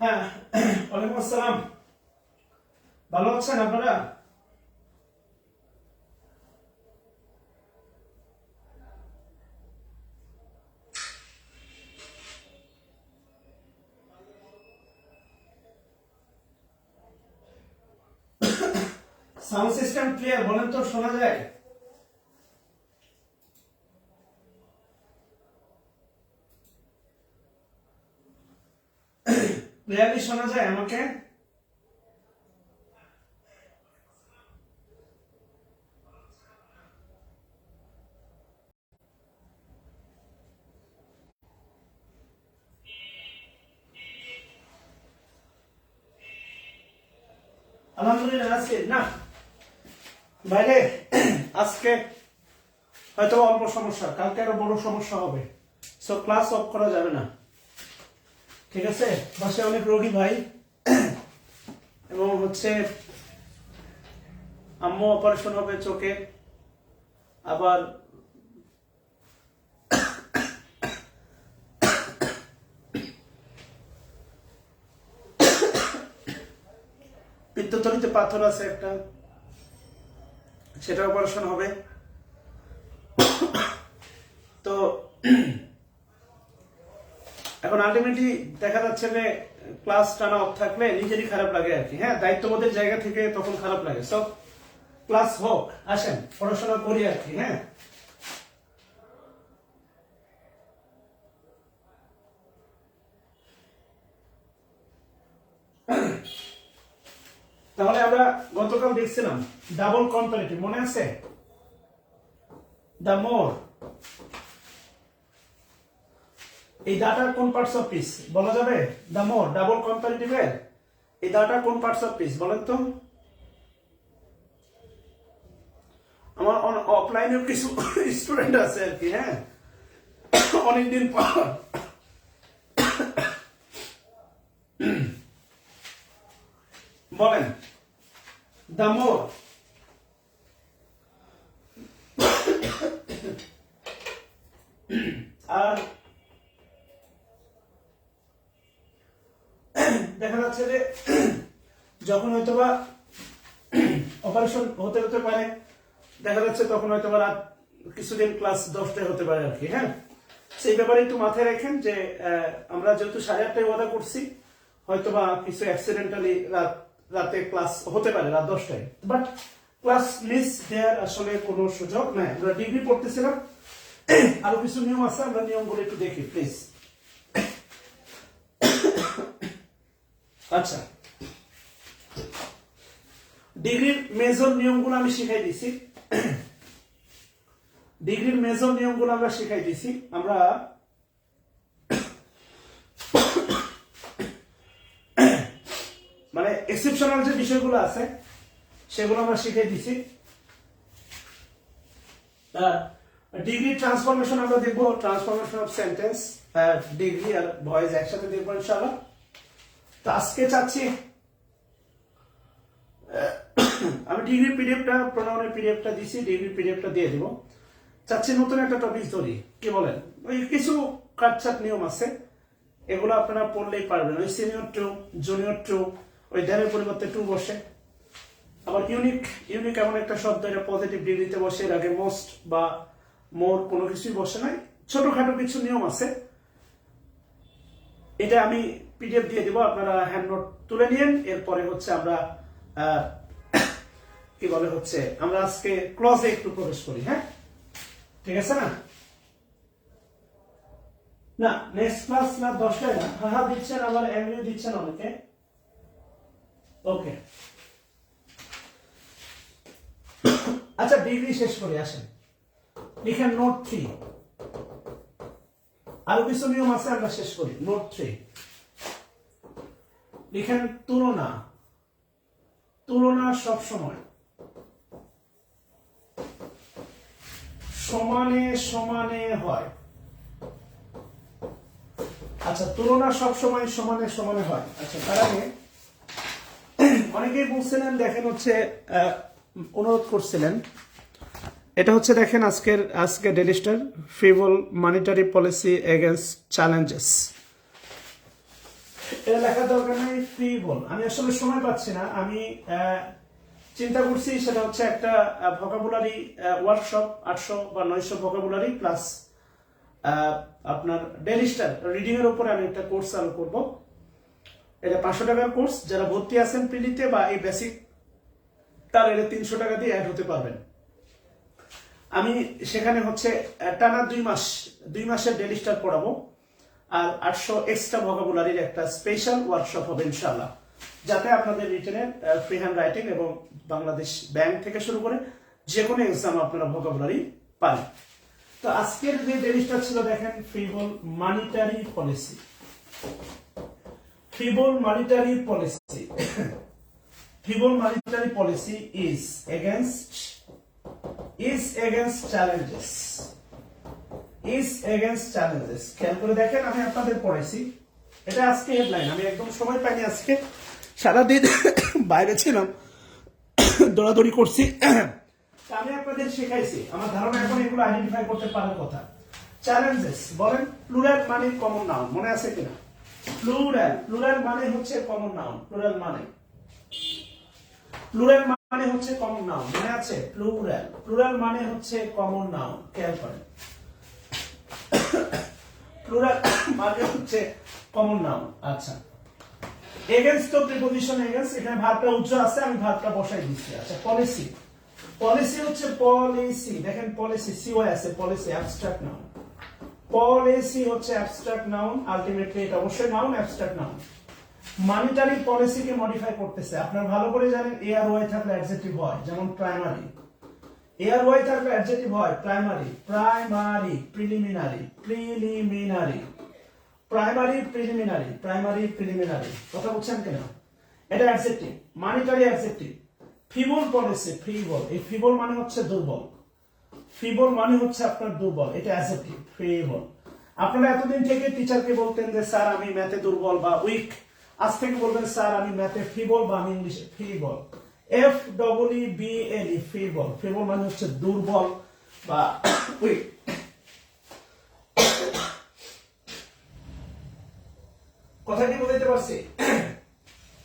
হ্যাঁ, ওয়ালাইকুম আসসালাম। ভালো আছেন আপনারা? সাউন্ড সিস্টেম ক্লিয়ার বলেন তো, শোনা যায়? ক্লিয়ারলি শোনা যায় আমাকে? আলহামদুলিল্লাহ আছি। না বাইরে আজকে হয়তো অল্প সমস্যা, কালকে আরো বড় সমস্যা হবে। সো ক্লাস অফ করা যাবে না, ঠিক আছে? বাসায় অনেক রোগী ভাই, এবং হচ্ছে আম্মু অপারেশন হবে চোখে, আবার পিত্তথলিতে পাথর আছে একটা, সেটা অপারেশন হবে। তো এখন আলটিমেটলি দেখা যাচ্ছে যে ক্লাস টানা অফ থাকলে নিজেরই খারাপ লাগে আর কি। হ্যাঁ, দায়িত্ববোধের জায়গা থেকে তখন খারাপ লাগে। সো ক্লাস হোক, আসেন পড়াশোনা করি আর কি। হ্যাঁ, তাহলে আমরা গতকাল দেখছিলাম ডাবল কম্পারেটিভ, মনে আছে? দ্য মোর, এই ডাটা কোন পার্টস অফ পিস বলা যাবে? দ্য মোর ডাবল কম্পারেটিভের এই ডাটা কোন পার্টস অফ পিস বলেন তো? আমার অফলাইনেও কিছু স্টুডেন্ট আছে আর কি। হ্যাঁ, অনেকদিন পর বলেন দ্য মোর। আর দেখা যাচ্ছে যে যখন হয়তোবা অপারেশন হতে হতে পারে, দেখা যাচ্ছে তখন হয়তোবা রাত কিছুদিন ক্লাস 10টায় হতে পারে আর কি। হ্যাঁ, সেই ব্যাপারে একটু মাথায় রাখেন যে আমরা যেহেতু 8:30টায় ওয়াদা করছি, হয়তোবা কিছু অ্যাক্সিডেন্টালি রাতে ক্লাস হতে পারে রাত 10টায়, বাট ক্লাস মিস দেওয়ার আসলে কোনো সুযোগ নাই। আমরা ডিগ্রি পড়তেছিলাম, আরো কিছু নিয়ম আছে, আমরা নিয়মগুলো একটু দেখি প্লিজ। আচ্ছা, ডিগ্রির মেজর নিয়মগুলো আমি শিখাই দিছি। ডিগ্রির মেজর নিয়মগুলো আমরা শিখাই দিছি। আমরা মানে এক্সেপশনাল যে বিষয়গুলো আছে সেগুলো আমরা শিখাই দিছি। ডিগ্রি ট্রান্সফরমেশন আমরা দেখবো, ট্রান্সফরমেশন অফ সেন্টেন্স, ডিগ্রি আর ভয়েস একসাথে দেখবো ইনশাআল্লাহ। তো আজকে চাচ্ছি আমি ডিগ্রি পিডিএফটা, প্রোনাউনের পিডিএফটা দিছি, ডিগ্রি পিডিএফটা দিয়ে দিব। চাচ্ছি নতুন একটা টপিক ধরি, কি বলেন? ওই কিছু কাটছাট নিয়ম আছে, এগুলো আপনারা পড়লেই পারবেন। ওই সিনিয়র টু, জুনিয়র টু, ওই দেনের পরিবর্তে টু বসে। আবার ইউনিক, ইউনিক এমন একটা শব্দ, এটা পজিটিভ ডিগ্রিতে বসে, এর আগে মোস্ট বা মোর কোনো কিছুই বসে নাই। ছোটখাটো কিছু নিয়ম আছে, এটা আমি পিডিএফ দিয়ে দিব, আপনারা হ্যান্ড নোট তুলে নিন। এরপরে হচ্ছে আমরা কি বলে হচ্ছে আমরা আজকে ক্লজে একটু প্রবেশ করি। হ্যাঁ, ঠিক আছে না? না নেক্সট ক্লাস না 10টায় না, হা দিচ্ছেন, আবার এমইউ দিচ্ছেন অনেকে। ওকে, আচ্ছা ডিগ্রি শেষ করে আসেন, লিখেন নোট 3। আরো কিছু নিয়ম আছে, আমরা শেষ করি। নোট 3 লিখেন তুলনা। তুলনা সব সময় সমানে সমানে হয়। আচ্ছা, তুলনা সব সময় সমানে সমানে হয়। আচ্ছা, তার আগে অনেকেই বলছিলেন, দেখেন হচ্ছে অনুরোধ করছিলেন, এটা হচ্ছে দেখেন আজকে daily star, feeble monetary policy against challenges. এটা লেখার দরকার নেই, ফ্রিবল। আমি আসলে সময় পাচ্ছি না, আমি চিন্তা করছি সেটা হচ্ছে একটা ভোকাবুলারি ওয়ার্কশপ 800 বা 900 ভোকাবুলারি প্লাস আপনার ডেইলি স্টার রিডিং এর উপরে আমি একটা কোর্স চালু করব। এটা 500 টাকার কোর্স, যারা ভর্তি আছেন প্রিলিতে বা এই বেসিক তার এটা 300 টাকা দিয়ে অ্যাড হতে পারবেন। আমি সেখানে হচ্ছে টানা 2 মাসের ডেইলি স্টার পড়াবো, আর 800 এক্সট্রা ভোকাবুলারির একটা স্পেশাল ওয়ার্কশপ হবে ইনশাআল্লাহ, যাতে আপনাদের রিটেনের ফ্রি হ্যান্ড রাইটিং এবং বাংলাদেশ ব্যাংক থেকে শুরু করে যে কোনো এক্সাম আপনারা ভোকাবুলারি পান। তো আজকের যে ডেইলি স্টার ছিল দেখেন, feeble monetary policy. Feeble monetary policy feeble monetary policy is against challenges. খেয়াল করে দেখেন, আমি আপনাদের পড়াইছি, এটা আজকে হেডলাইন। আমি একদম সময় পাইনি আজকে, সারাদিন বাইরে ছিলাম, দৌড়াদৌড়ি করছি। আমি আপনাদের শেখাইছি, আমার ধারণা এখন এগুলো আইডেন্টিফাই করতে পারার কথা। চ্যালেঞ্জেস বলেন, প্লুরাল মানে কমন নাউন, মনে আছে কিনা? প্লুরাল মানে হচ্ছে কমন নাউন। প্লুরাল মানে হচ্ছে কমন নাউন, মনে আছে? প্লুরাল মানে হচ্ছে কমন নাউন, খেয়াল করেন। প্লুরাল মানে হচ্ছে কমন নাউন। আচ্ছা, এগেইনস্ট তো প্রিপজিশন এগেইনস্ট, এখানে ভার্বটা উজ্জ আছে, আমি ভার্বটা বসাই দিচ্ছি। আচ্ছা, পলিসি হচ্ছে পলিসি, দেখেন পলিসি সিওয়াই আছে, পলিসি অ্যাবস্ট্রাক্ট নাউন। পলিসি হচ্ছে অ্যাবস্ট্রাক্ট নাউন, আলটিমেটলি এটা অবশ্যই নাউন, অ্যাবস্ট্রাক্ট নাউন। মনিটারি পলিসিকে মডিফাই করতেছে। আপনারা ভালো করে জানেন, এআর ওয়াই থাকলে অ্যাডজেক্টিভ হয়, যেমন প্রাইমারি। এআর ওয়াই থাকলে অ্যাডজেক্টিভ হয় প্রাইমারি, প্রিলিমিনারি। কথা বুঝছেন কিনা? এটা adjective, monetary adjective. Feeble policy, এই ফিবল মানে হচ্ছে দুর্বল। ফিবল মানে হচ্ছে আপনার দুর্বল, এটা অ্যাডজেক্টিভ, ফিবল। আপনারা এতদিন থেকে টিচারকে বলতেন যে স্যার আমি ম্যাথে দুর্বল বা উইক, আজ থেকে বলবেন স্যার আমি ম্যাথে ফিবল বা আমি ইংলিশে ফিবল। FEEBLE, feeble. ফিবল মানে হচ্ছে দুর্বল বা উইক। কথা কি বুঝতে পারছি?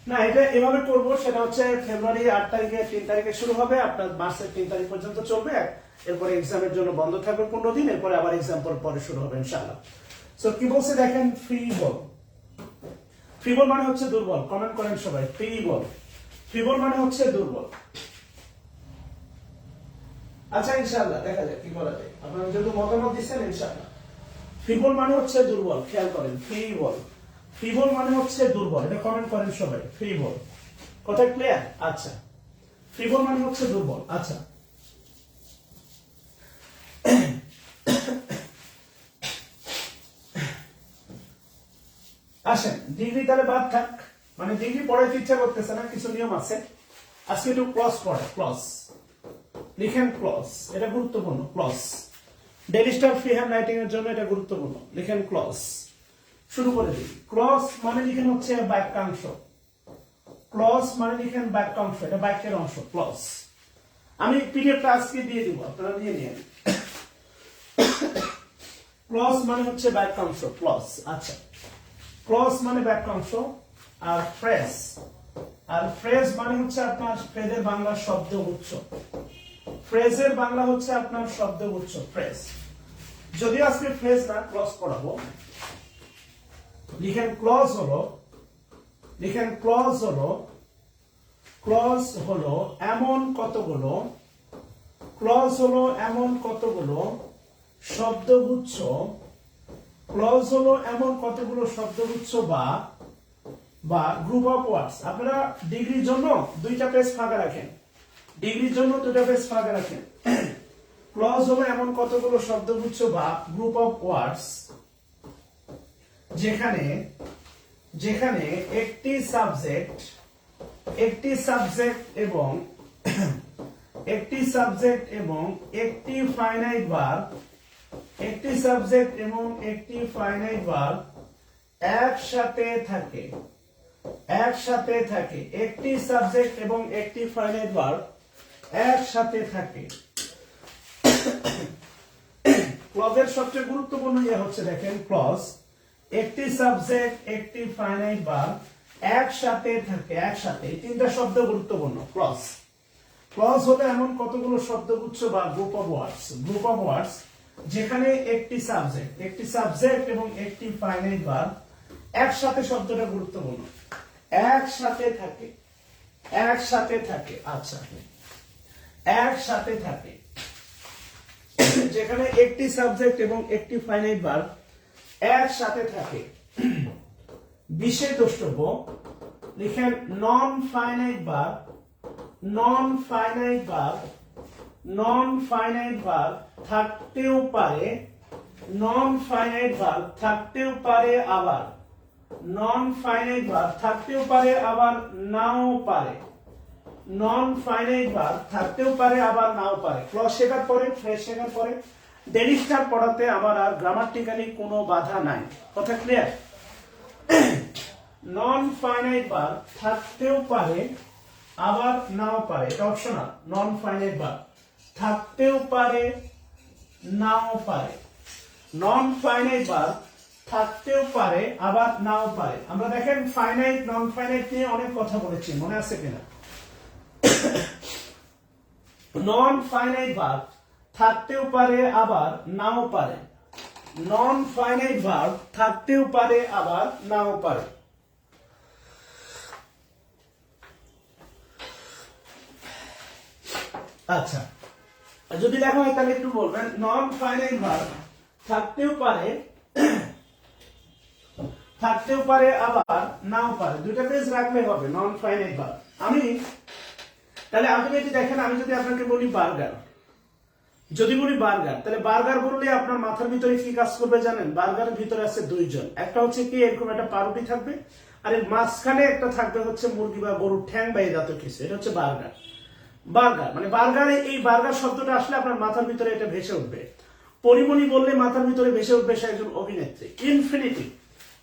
না, এটা এভাবে করবো, সেটা হচ্ছে ফেব্রুয়ারি 8 তারিখে 3 তারিখে শুরু হবে, আপনার মার্চের 3 তারিখ পর্যন্ত চলবে। এরপরে এক্সামের জন্য বন্ধ থাকবে 15 দিন, এরপরে আবার এক্সাম পরে শুরু হবে ইনশাআল্লাহ। সো কি বলছে দেখেন, ফিবল মানে হচ্ছে দুর্বল। কমেন্ট করেন সবাই, ফিবল মানে হচ্ছে দুর্বল। আচ্ছা, ইনশাআল্লাহ দেখা যাক কি করা যায়, আপনারা যেহেতু মতামত দিচ্ছেন ইনশাআল্লাহ। ফিবল মানে হচ্ছে দুর্বল, খেয়াল করেন, ফিবল মানে হচ্ছে দুর্বল, এটা কমেন্ট করেন সবাই, ফিবল। কথা ক্লিয়ার? আচ্ছা, ফিবল মানে হচ্ছে দুর্বল। আচ্ছা, আসেন ডিগ্রি তাহলে বাদ থাক, মানে ডিগ্রি পড়াইতে ইচ্ছা করতেছে না, কিছু নিয়ম আছে। আজকে একটু ক্লজ পড়ে, ক্লজ লিখেন, ক্লজ, এটা গুরুত্বপূর্ণ। Clause Daily Star free hand writing এর জন্য এটা গুরুত্বপূর্ণ, লিখেন ক্লজ। শুরু করে দিই। ক্লজ মানে লিখেন হচ্ছে বাক্যাংশ। ক্লজ মানে লিখেন বাক্যাংশ, এটা বাক্যের অংশ, ক্লজ। আমি পিডিএফটা আজকে দিয়ে দিব, আপনারা নিয়ে নিন। ক্লজ মানে হচ্ছে বাক্যাংশ, ক্লজ। আচ্ছা, ক্লজ মানে বাক্যাংশ। আর ফ্রেজ মানে হচ্ছে আপনার ফ্রেজের বাংলা শব্দ উৎস। ফ্রেজের বাংলা হচ্ছে আপনার শব্দ উৎস, ফ্রেজ। যদিও আজকে ফ্রেজ না, ক্লজ পড়াবো। লিখেন ক্লজ হলো এমন কতগুলো শব্দগুচ্ছ। ক্লজ হলো এমন কতগুলো শব্দগুচ্ছ বা গ্রুপ অফ ওয়ার্ডস। আপনারা ডিগ্রির জন্য 2টা পেজ ফাঁকা রাখেন, ক্লজ হলো এমন কতগুলো শব্দগুচ্ছ বা গ্রুপ অফ ওয়ার্ডস যেখানে একটি সাবজেক্ট এবং একটি ফাইনাইট ভার্ব একসাথে থাকে। একটি সাবজেক্ট এবং একটি ফাইনাইট ভার্ব একসাথে থাকে। ক্লজের সবচেয়ে গুরুত্বপূর্ণ হচ্ছে দেখেন, ক্লজ একটি সাবজেক্ট একটি ফাইনাইট ভার্ব একসাথে থাকে, একসাথে। এই তিনটা শব্দ গুরুত্বপূর্ণ। ক্লজ, ক্লজ হলো এমন কতগুলো শব্দগুচ্ছ বা গ্রুপ অফ ওয়ার্ডস যেখানে একটি সাবজেক্ট এবং একটি ফাইনাইট ভার্ব একসাথে, শব্দটা গুরুত্বপূর্ণ, একসাথে থাকে, একসাথে থাকে। আচ্ছা, একসাথে থাকে, যেখানে একটি সাবজেক্ট এবং একটি ফাইনাইট ভার্ব একসাথে থাকে। বিশেষ দ্রষ্টব্য লিখেন নন ফাইনাইট ভার্ব, নন ফাইনাইট ভার্ব, নন ফাইনাইট ভার্ব থাকতেও পারে, নন ফাইনাইট ভার্ব থাকতেও পারে, আবার নন ফাইনাইট ভার্ব থাকতেও পারে আবার নাও পারে, নন ফাইনাইট ভার্ব থাকতেও পারে আবার নাও পারে। ক্লজ শেখার পরে, ফ্রেজ শেখার পরে ডেইলি স্টার পড়াতে আমার আর গ্রামাটিক্যালি কোনো বাধা নাই। কথা ক্লিয়ার? নন ফাইনাইট ভার্ব থাকতেও পারে আবার নাও পারে, এটা অপশনাল। নন ফাইনাইট ভার্ব থাকতেও পারে নাও পারে, নন ফাইনাইট ভার্ব থাকতেও পারে আবার নাও পারে। আমরা দেখেন ফাইনাইট নন ফাইনাইট নিয়ে অনেক কথা বলেছি, মনে আছে কিনা? নন ফাইনাইট ভার্ব থাকতেও পারে আবার নাও পারে, নন ফাইনাইট ভার্ব থাকতেও পারে আবার নাও পারে। আচ্ছা, যদি লেখা হয় তাহলে একটু বলবেন নন ফাইনাইট ভার্ব থাকতেও পারে, থাকতেও পারে আবার নাও পারে, দুইটা পেজ রাখলে হবে। নন ফাইনাইট ভার্ব আমি তাহলে আলটিমেটলি দেখেন, আমি যদি আপনাকে বলি বার্গার, যদি বলি বার্গার, তাহলে বার্গার বললে আপনার মাথার ভিতরে কি কাজ করবে জানেন? বার্গারের ভিতরে আছে দুইজন, একটা হচ্ছে কি এরকম একটা পাউরুটি থাকবে, আর এর মাঝখানে একটা থাকবে হচ্ছে মুরগি বা গরুর ঠ্যাং বা এই জাতীয় কিছু, এটা হচ্ছে বার্গার। বার্গার মানে বার্গারে, এই বার্গার শব্দটা আসলে আপনার মাথার ভিতরে এটা ভেসে উঠবে। পরিমণি বললে মাথার ভিতরে ভেসে উঠবে সে একজন অভিনেত্রী। ইনফিনিটিভ,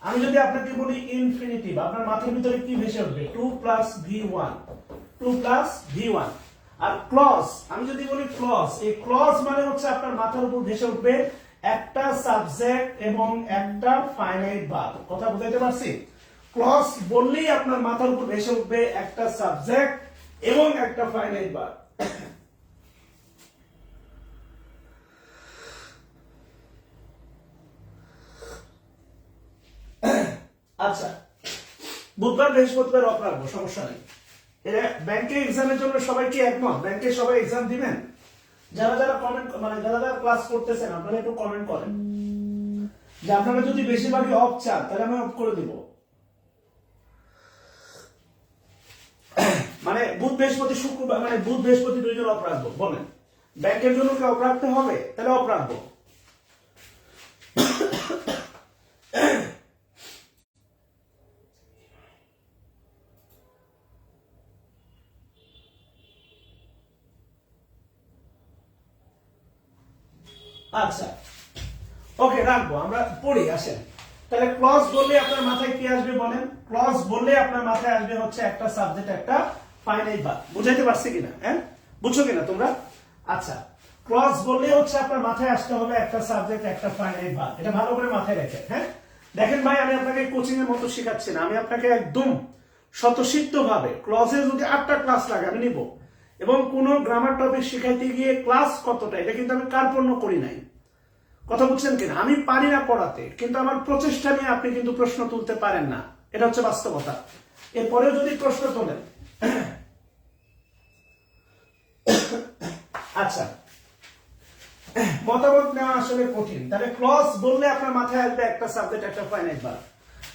আমি যদি আপনাকে বলি ইনফিনিটিভ, আপনার মাথার ভিতরে কি ভেসে উঠবে? 2 + V1, 2 + V1। আর ক্লজ, আমি যদি বলি ক্লজ, এই ক্লজ মানে হচ্ছে আপনার মাথার উপর ভেসে উঠবে একটা সাবজেক্ট এবং একটা ফাইনাইট ভার্ব। কথা বুঝাইতে পারছি? ক্লজ বললেই আপনার মাথার উপর ভেসে উঠবে একটা সাবজেক্ট এবং একটা ফাইনাইট ভার্ব। আচ্ছা, বুধবার বৃহস্পতিবার অফ রাখবো, সমস্যা নেই। এটা ব্যাংকে এক্সামের জন্য সবাই কি একমত? ব্যাংকে সবাই এক্সাম দিবেন? যারা যারা কমেন্ট মানে যারা যারা ক্লাস করতেছেন আপনারা একটু কমেন্ট করেন যে আপনারা যদি বেশিরভাগই অফ চান তাহলে আমি অফ করে দিব। মানে বুধ বৃহস্পতি শুক্রবার, মানে বুধ বৃহস্পতি দুইজন অফ রাখবো, বলেন ব্যাংকের জন্য কি অফ রাখতে হবে? তাহলে অফ রাখবো। আচ্ছা, ওকে, রাখবো। আমরা পড়ি, আসেন। তাহলে ক্লজ বললে আপনার মাথায় কি আসবে বলেন? ক্লজ বললে আপনার মাথায় আসবে হচ্ছে একটা সাবজেক্ট একটা ফাইনাইট ভার্ব। বুঝাইতে পারছি কিনা? হ্যাঁ, বুঝছো কিনা তোমরা? আচ্ছা, ক্লজ বললে হচ্ছে আপনার মাথায় আসতে হবে একটা সাবজেক্ট একটা ফাইনাইট ভার্ব। এটা ভালো করে মাথায় রাখেন। হ্যাঁ, দেখেন ভাই, আমি আপনাকে কোচিং এর মতো শেখাচ্ছি না, আমি আপনাকে একদম স্বতঃসিদ্ধ ভাবে ক্লজে যদি 8টা ক্লাস লাগে আমি নিব, এবং কোন গ্রামার টপিক শিখাইতে গিয়ে ক্লাস কতটা এটা কিন্তু আমি কার্পণ্য করি নাই। কথা বুঝছেন কিনা? আমি পারি না পড়াতে, কিন্তু আমার প্রচেষ্টা নিয়ে আপনি কিন্তু প্রশ্ন তুলতে পারেন না, এটা হচ্ছে বাস্তবতা। এরপরেও যদি প্রশ্ন তোলেন, আচ্ছা, মতামত নেওয়া আসলে কঠিন। তাহলে ক্লজ বললে আপনার মাথায় আসবে একটা সাবজেক্ট একটা ফাইনাইট ভার্ব।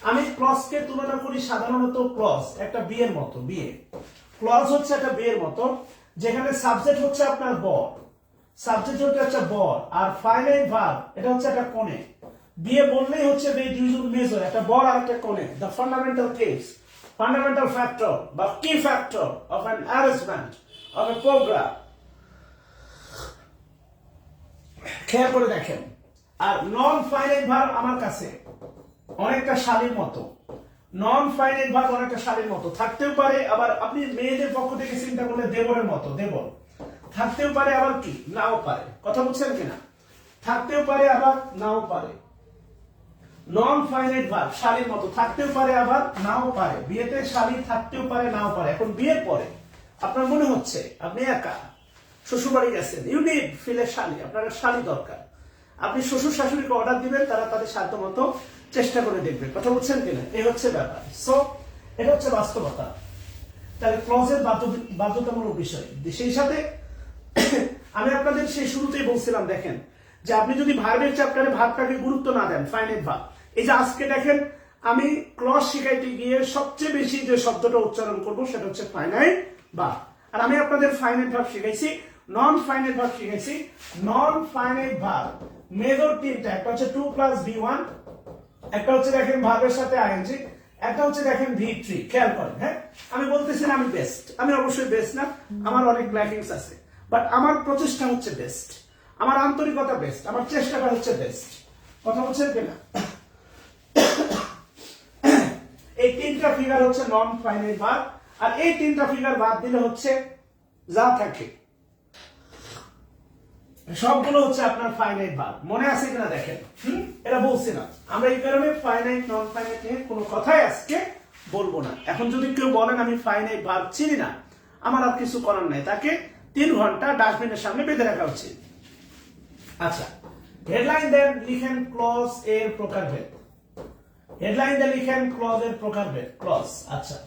আমি ক্লজকে তুলনা করি সাধারণত ক্লজ একটা বিয়ের মতো। বিয়ে, ক্লজ হচ্ছে একটা বিয়ের মতো, যেখানে সাবজেক্ট হচ্ছে আপনার বর, সাবজেক্ট হচ্ছে একটা বর, আর ফাইনাইট ভার্ব এটা হচ্ছে একটা কোণে। বিয়ে বললেই হচ্ছে এই দুইজন মেজর, একটা বর আর একটা কোণে। The fundamental case, fundamental factor বা কি factor of an arrangement of a program. খেয়াল করে দেখেন। আর নন ফাইনাইট ভার্ব আমার কাছে অনেকটা শালীর মতো, নন ফাইনাইট ভার্ব অনেকটা শালীর মতো, থাকতেও পারে আবার, আপনি মেয়েদের পক্ষ থেকে চিন্তা করলে দেবরের মতো, দেবর থাকতেও পারে আবার কি নাও পারে। কথা বুঝছেন কিনা? থাকতেও পারে আবার নাও পারে। নন ফাইনাইট ভার্ব শালীর মতো থাকতেও পারে আবার নাও পারে, বিয়েতে শালী থাকতেও পারে নাও পারে। এখন বিয়ের পরে আপনার মনে হচ্ছে আপনি একা শ্বশুর বাড়ি গেছেন, ইউ নিড ফিলে শালী, আপনার শালী দরকার, আপনি শ্বশুর শাশুড়িকে অর্ডার দিবেন, তারা তাদের সাধ্য মতো চেষ্টা করে দেখবে। কথা বলছেন কিনা? এই হচ্ছে ব্যাপার। সো এটা হচ্ছে বাস্তবতা। তাহলে ক্লজের বাধ্যতামূলক বিষয়। সেই সাথে আমি আপনাদের সেই শুরুতেই বলছিলাম, দেখেন যে আপনি যদি ভার্বের চ্যাপ্টারে ভার্বটাকে গুরুত্ব না দেন, ফাইনাইট ভার্ব, এই যে আজকে দেখেন আমি ক্লজ শিখাইতে গিয়ে সবচেয়ে বেশি যে শব্দটা উচ্চারণ করব সেটা হচ্ছে ফাইনাইট ভার্ব। আর আমি আপনাদের ফাইনাইট ভার্ব শিখাইছি, নন ফাইনাইট ভার্ব শিখাইছি। নন ফাইনাইট ভার্ব মেজর তিনটা, একটা হচ্ছে টু প্লাস V1, একটা হচ্ছে দেখেন ভার্বের সাথে আইএনজি, একটা হচ্ছে দেখেন V3। খেয়াল করেন, হ্যাঁ আমি বলতেছি না আমি বেস্ট, আমি অবশ্যই বেস্ট না, আমার অনেক ল্যাকিংস আছে, বাট আমার প্রচেষ্টা হচ্ছে বেস্ট, আমার আন্তরিকতা বেস্ট, আমার চেষ্টাটা হচ্ছে বেস্ট। কথা বলছেন কিনা? এই তিনটা ফিগার হচ্ছে নন ফাইনাইট ভার্ব, আর এই তিনটা ফিগার বাদ দিলে হচ্ছে যা থাকে সবগুলো হচ্ছে আপনার ফাইনাইট ভার্ব। মনে আছে কিনা দেখেন, এটা বলছি না আমরা, এই কারণে ফাইনাইট নন ফাইনাইট নিয়ে কোনো কথাই আজকে বলবো না। এখন যদি কেউ বলেন আমি ফাইনাইট ভার্ব চিনি না, আমার আর কিছু করার নাই, তাকে 3 ঘন্টা ডাস্টবিনের সামনে বেঁধে রাখা উচিত। আচ্ছা, হেডলাইন দেন লিখেন ক্লজ এর প্রকারভেদ। হেডলাইন দেন লিখেন ক্লজ এর প্রকারভেদ। ক্লজ, আচ্ছা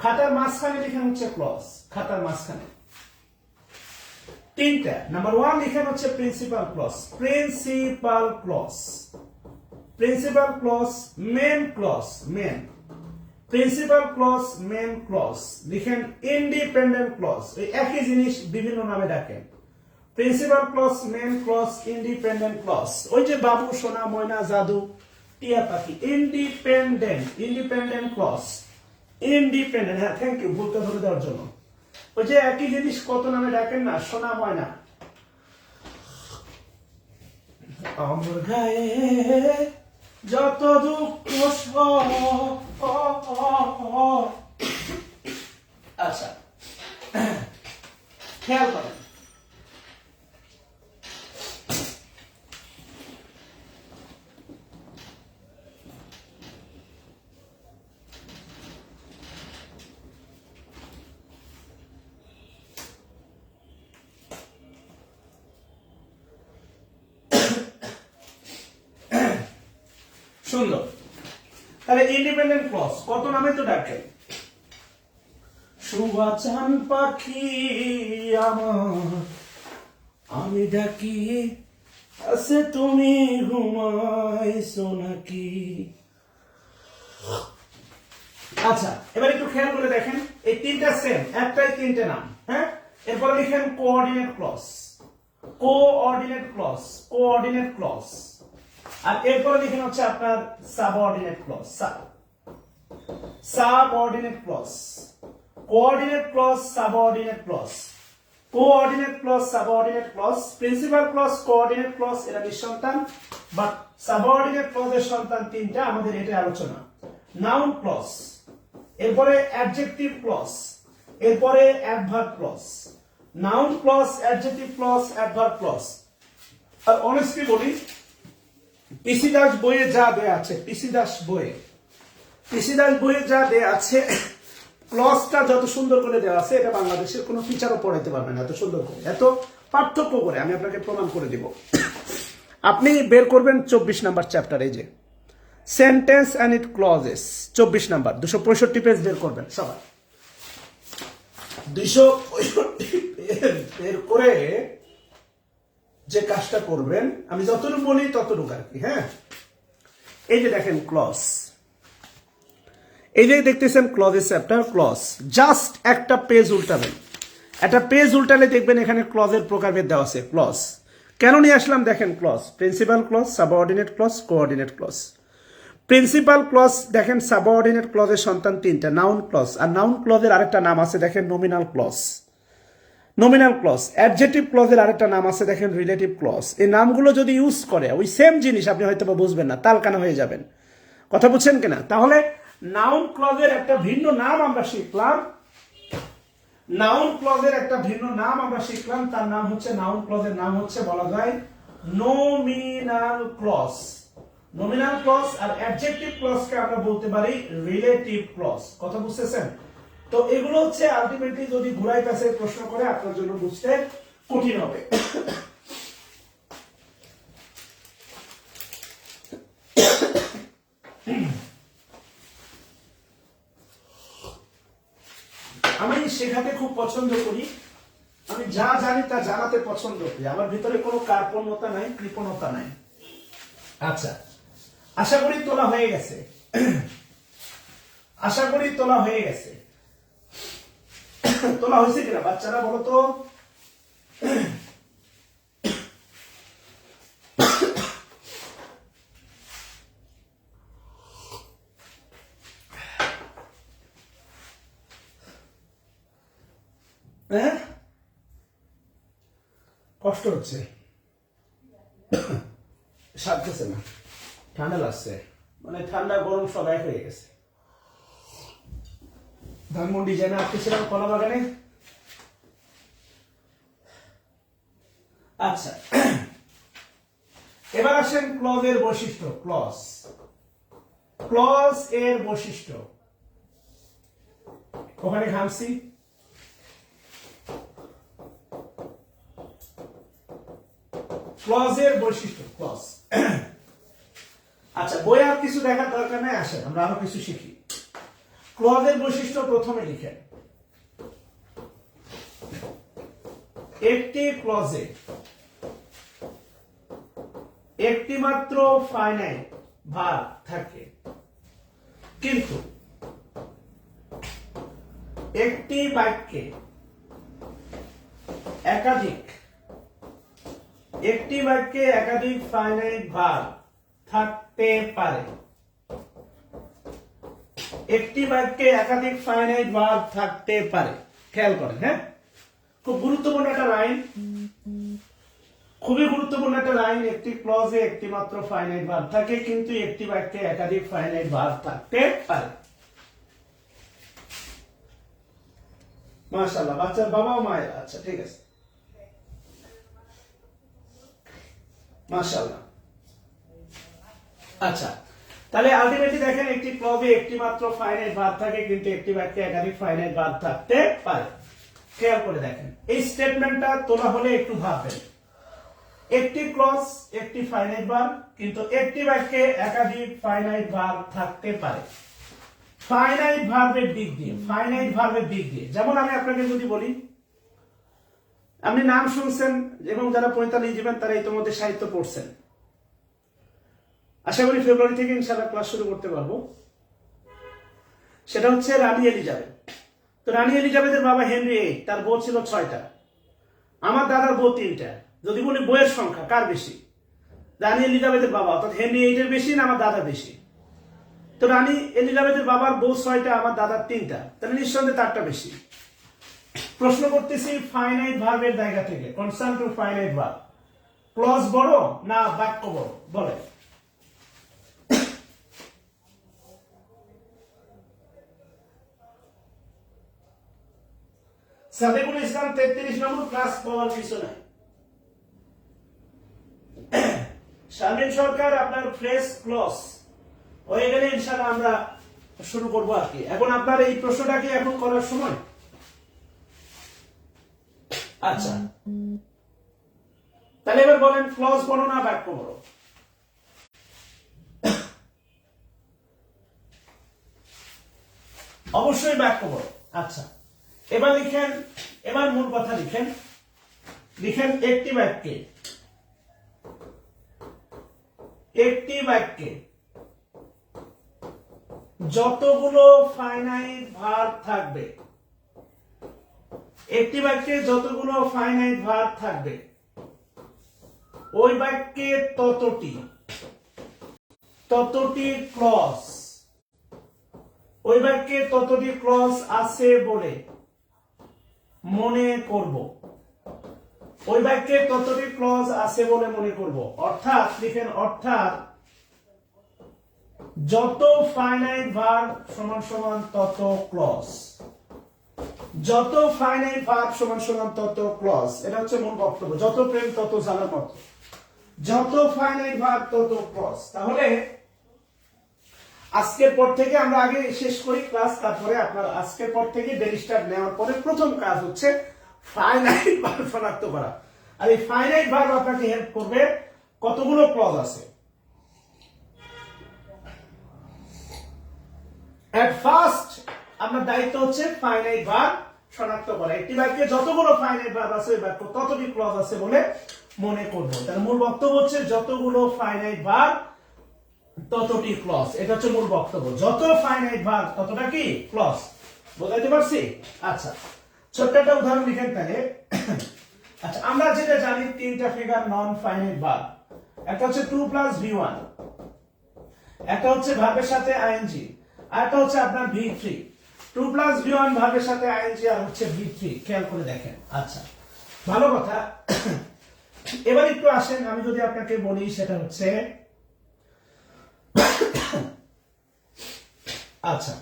খাতার মাঝখানে লিখেন হচ্ছে ক্লজ, খাতার মাঝখানে তিনটা। নাম্বার 1 লিখেন হচ্ছে principal clause, principal clause, principal clause, main clause, main principal clause, main clause. লিখেন ইন্ডিপেন্ডেন্ট ক্লজ, এই একই জিনিস বিভিন্ন নামে ডাকেন, principal clause, main clause, independent clause. ওই যে বাবু, সোনা, ময়না, জাদু, টিয়া পাখি, ইন্ডিপেন্ডেন্ট, ইন্ডিপেন্ডেন্ট ক্লজ, ইন্ডিপেন্ডেন্ট। হ্যাঁ থ্যাংক ইউ ভুলটা ধরে দেওয়ার জন্য। ওই যে একই জিনিস কত নামে ডাকেন না, সোনা, ময়না। আমার গায়ে যত দুঃখ, আচ্ছা খেয়াল করেন, সুন্দর। তাহলে ইন্ডিপেন্ডেন্ট ক্লজ কত নামে তো ডাকে, শুভা চান পাখি আমার আমি ডাকি, আছে তুমি ঘুমাইছো নাকি। আচ্ছা এবার একটু খেয়াল করে দেখেন, এই তিনটা সেম, একটাই তিনটে নাম। হ্যাঁ, এরপর লিখেন coordinate clause, coordinate clause, coordinate clause. আর এরপরে লিখেন হচ্ছে আপনার subordinate clause, subordinate clause, coordinate clause, subordinate clause, coordinate clause, subordinate clause. Principal clause, coordinate clause এরা নিঃসন্তান, বাট সাবঅর্ডিনেট ক্লজের সন্তান তিনটা, আমাদের এটা আলোচনা। নাউন ক্লজ, এরপরে অ্যাডজেক্টিভ ক্লজ, এরপরে adverb clause. Noun clause, adjective clause, adverb clause. আর অনেস্টলি বলি, পিসি দাস বইয়ে যা দেয়া আছে, পিসি দাস বইয়ে যা দেয়া আছে, ক্লজটা যত সুন্দর করে দেওয়া আছে, এটা বাংলাদেশের কোনো টিচারও পড়াইতে পারবে না এত সুন্দর করে, এত পার্থক্য করে। আমি আপনাকে প্রমাণ করে দিব। আপনি বের করবেন 24 নাম্বার চ্যাপ্টার, এই যে sentence and it clauses, 24 number 265 page বের করবেন সবাই। 265 পেজ বের করে যে কাজটা করবেন, আমি যতটুকু বলি ততটুকু আর কি। হ্যাঁ, এই যে দেখেন ক্লজ, এই যে দেখতেছেন ক্লজেস চ্যাপ্টার, ক্লজ। জাস্ট একটা পেজ উল্টাবেন, একটা পেজ উল্টালে দেখবেন এখানে ক্লজের প্রকারভেদ দেওয়া আছে। ক্লজ কেন নিয়ে আসলাম দেখেন, clause, principal clause, subordinate clause, coordinate clause. Principal clause দেখেন সাবঅর্ডিনেট ক্লজের সন্তান তিনটা, নাউন ক্লজ। আর নাউন ক্লজের আরেকটা নাম আছে দেখেন nominal clause, nominal clause. Adjective ক্লজের আরেকটা নাম আছে দেখেন রিলেটিভ ক্লজ। এই নামগুলো যদি ইউজ করে ওই সেম জিনিস, আপনি হয়তো বুঝবেন না, তালকানা হয়ে যাবেন। কথা বুঝছেন কিনা? তাহলে নাউন ক্লজের একটা ভিন্ন নাম আমরা শিখলাম, নাউন ক্লজের একটা ভিন্ন নাম আমরা শিখলাম, তার নাম হচ্ছে, নাউন ক্লজের নাম হচ্ছে বলা যায় নমিনাল ক্লজ, নমিনাল ক্লজ আর অ্যাডজেক্টিভ ক্লজকে আমরা বলতে পারি রিলেটিভ ক্লজ। কথা বুঝতেছেন? তো এগুলো হচ্ছে আলটিমেটলি যদি ঘুরাই প্যাসের প্রশ্ন করে আপনার জন্য বুঝতে কঠিন হবে। আমি শেখাতে খুব পছন্দ করি, আমি যা জানি তা জানাতে পছন্দ করি, আমার ভিতরে কোনো কার্পণ্যতা নাই, কৃপণতা নাই। আচ্ছা, আশা করি তোলা হয়ে গেছে, আশা করি তোলা হয়ে গেছে। তোলা হয়েছে কিনা বাচ্চারা বলো তো? হ্যাঁ, কষ্ট হচ্ছে, সারতেছে না, ঠান্ডা লাগছে, মানে ঠান্ডা গরম সব এক হয়ে গেছে। ধানমন্ডি যেন আসতেছিলাম কলা বাগানে। আচ্ছা, এবার আসেন ক্লজের বৈশিষ্ট্য। ক্লজ, ক্লজ এর বৈশিষ্ট্য, ওখানে ঘামছি। ক্লজের বৈশিষ্ট্য, ক্লজ। আচ্ছা, বই আর কিছু দেখার দরকার নেই, আসেন আমরা আরো কিছু শিখি। ক্লজের বৈশিষ্ট্য প্রথমে লিখেন, একটি ক্লজে একটি মাত্র ফাইনাইট ভার্ব থাকে, কিন্তু একটি বাক্যে একাধিক ফাইনাইট ভার্ব থাকতে পারে। একটি বাক্যে একাধিক ফাইনাইট ভার্ব থাকতে পারে, খেয়াল করেন। হ্যাঁ, খুব গুরুত্বপূর্ণ একটা লাইন, খুবই গুরুত্বপূর্ণ একটা লাইন। একটি ক্লজে একটি মাত্র ফাইনাইট ভার্ব থাকে, কিন্তু একটি বাক্যে একাধিক ফাইনাইট ভার্ব থাকতে পারে। মাশাআল্লাহ, বাচ্চার বাবা ও মায়ের। আচ্ছা, ঠিক আছে, মাশাআল্লাহ। আচ্ছা, তাহলে আলটিমেটলি দেখেন, একটি ক্লজে একটি মাত্র ফাইনাইট ভার্ব থাকে, কিন্তু একটি বাক্যে একাধিক ফাইনাইট ভার্ব থাকতে পারে। খেয়াল করে দেখেন, এই স্টেটমেন্টটা তোলা হলে একটু ভাববেন। একটি ক্লজ, একটি ফাইনাইট ভার্ব, কিন্তু একটি বাক্যে একাধিক ফাইনাইট ভার্ব থাকতে পারে। ফাইনাইট ভার্বের দিক দিয়ে, ফাইনাইট ভার্বের দিক দিয়ে, যেমন আমি আপনাকে যদি বলি, আপনি নাম শুনছেন এবং যারা 45 জীবন তারা ইতিমধ্যে সাহিত্য পড়ছেন। আশা করি ফেব্রুয়ারি থেকে ইনশাআল্লাহ ক্লাস শুরু করতে পারবো। সেটা হচ্ছে রানী এলিজাবেথ। তো রানী এলিজাবেথের বাবা হেনরি VIII, তার বউ ছিল 6টা, আমার দাদার বউ 3টা। যদি বলি বইয়ের সংখ্যা কার বেশি, রানী এলিজাবেথের বাবা অর্থাৎ হেনরি VIII এর বেশি না আমার দাদা বেশি? তো রানী এলিজাবেথের বাবার বউ 6টা, আমার দাদার 3টা, তাহলে নিঃসন্দেহে তারটা বেশি। প্রশ্ন করতেছি ফাইনাইট ভার্বের জায়গা থেকে, concern to finite verb, clause বড় না বাক্য বড় বলে? সাদেকুল ইসলাম 33 নম্বর ক্লাস পাওয়ার কিছু নাই। শারমিন সরকার, আপনার ফ্রেশ ক্লজ হয়ে গেলে ইনশাআল্লাহ আমরা শুরু করবো আর কি। এখন আপনার এই প্রশ্নটা কি এখন করার সময়? আচ্ছা, তাহলে এবার বলেন, ক্লজ বড় না বাক্য বড়? অবশ্যই বাক্য বড়। আচ্ছা, এবার লিখেন, এবার মূল কথা লিখেন। লিখেন, একটি বাক্যে যতগুলো ফাইনাইট ভার্ব থাকবে, একটি বাক্যে যতগুলো ফাইনাইট ভার্ব থাকবে, ওই বাক্যে ততটি ক্লজ, ওই বাক্যে ততটি ক্লজ আছে বলে মনে করব। ওই বাক্যে ততটি ক্লজ আছে বলে মনে করব। অর্থাৎ লিখেন, অর্থাৎ যত ফাইনাইট ভার্ব সমান সমান তত ক্লজ, যত ফাইনাইট ভার্ব সমান সমান তত ক্লজ। এটা হচ্ছে মূল বক্তব্য। যত প্রেম তত জ্বালার মতো। যত ফাইনাইট ভার্ব তত ক্লজ। তাহলে আজকের পর থেকে আমরা আগে শেষ করি ক্লাস, তারপরে আপনার আজকের পর থেকে ডেইলি স্টার্ট নেওয়ার পরে প্রথম কাজ হচ্ছে ফাইনাইট ভার্ব শনাক্ত করা। আর এই ফাইনাইট ভার্ব আপনাকে হেল্প করবে কতগুলো ক্লজ আছে। এট ফার্স্ট আপনার দায়িত্ব হচ্ছে ফাইনাইট ভার্ব শনাক্ত করা। একটি বাক্যে যতগুলো ফাইনাইট ভার্ব আছে ওই বাক্য ততটি ক্লজ আছে বলে মনে করব। তার মূল বক্তব্য হচ্ছে যতগুলো ফাইনাইট ভার্ব ততটি ক্লজ। এটা হচ্ছে মূল বক্তব্য, যত ফাইনাইট ভার্ব ততটা কি ক্লজ। বুঝাইতে পারছি? আচ্ছা, ছোট্ট একটা উদাহরণ লিখেন তাহলে। আচ্ছা, আমরা যেটা জানি তিনটা ফিগার নন ফাইনাইট ভার্ব। একটা হচ্ছে 2 + V1, একটা হচ্ছে ভার্বের সাথে আইএনজি, আর একটা হচ্ছে আপনার V3। 2 + V1 ভার্বের সাথে আইএনজি আর হচ্ছে V3, খেয়াল করে দেখেন। আচ্ছা, ভালো কথা। এবার একটু আসেন, আমি যদি আপনাকে বলি সেটা হচ্ছে আচ্ছা,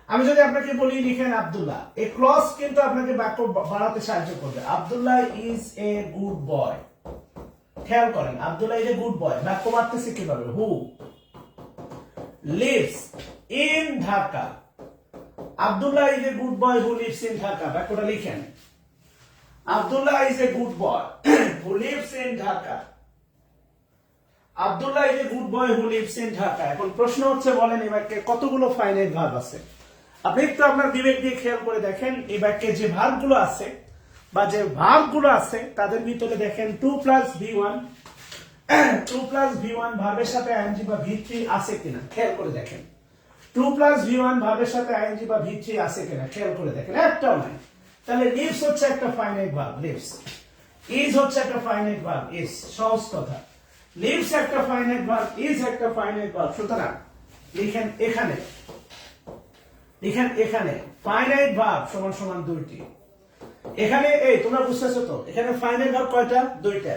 আমি যদি আপনাকে বলি লিখেন আব্দুল্লাহ, এই ক্লজ কিন্তু আপনাকে বাক্য বাড়াতে সাহায্য করবে। Abdullah is a good boy. খেয়াল করেন, Abdullah is a good boy, বাক্য বাড়তেছে কিভাবে? Who lives in Dhaka. Abdullah is a good boy who lives in Dhaka, বাক্যটা লিখেন। Abdullah is a good boy who lives in Dhaka. Abdullah is a good boy who lives in Dhaka. এখন প্রশ্ন হচ্ছে, বলেন এই বাক্যে কতগুলো ফাইনাইট ভার্ব আছে? আপনি একটু আপনার বিবেক দিয়ে খেয়াল করে দেখেন, এই বাক্যে যে ভার্বগুলো আছে বা যে ভার্বগুলো আছে তাদের ভিতরে দেখেন 2 + V1, 2 + V1 ভার্বের সাথে আইএনজি বা V3 আছে কিনা খেয়াল করে দেখেন। 2 + V1 ভার্বের সাথে আইএনজি বা V3 আছে কিনা খেয়াল করে দেখেন, একটাও নাই। তাহলে লিভস হচ্ছে একটা ফাইনাইট ভার্ব, লিভস। ইজ হচ্ছে একটা ফাইনাইট ভার্ব, ইজ। সহজ কথা, লিভস একটা ফাইনাইট ভার্ব, ইজ একটা ফাইনাইট ভার্ব। সুতরাং লিখেন এখানে, লিখেন এখানে ফাইনাইট ভার্ব সমান সমান দুইটি। এখানে এই তোমরা বুঝতেছো তো, এখানে ফাইনাইট ভার্ব কয়টা? দুইটা।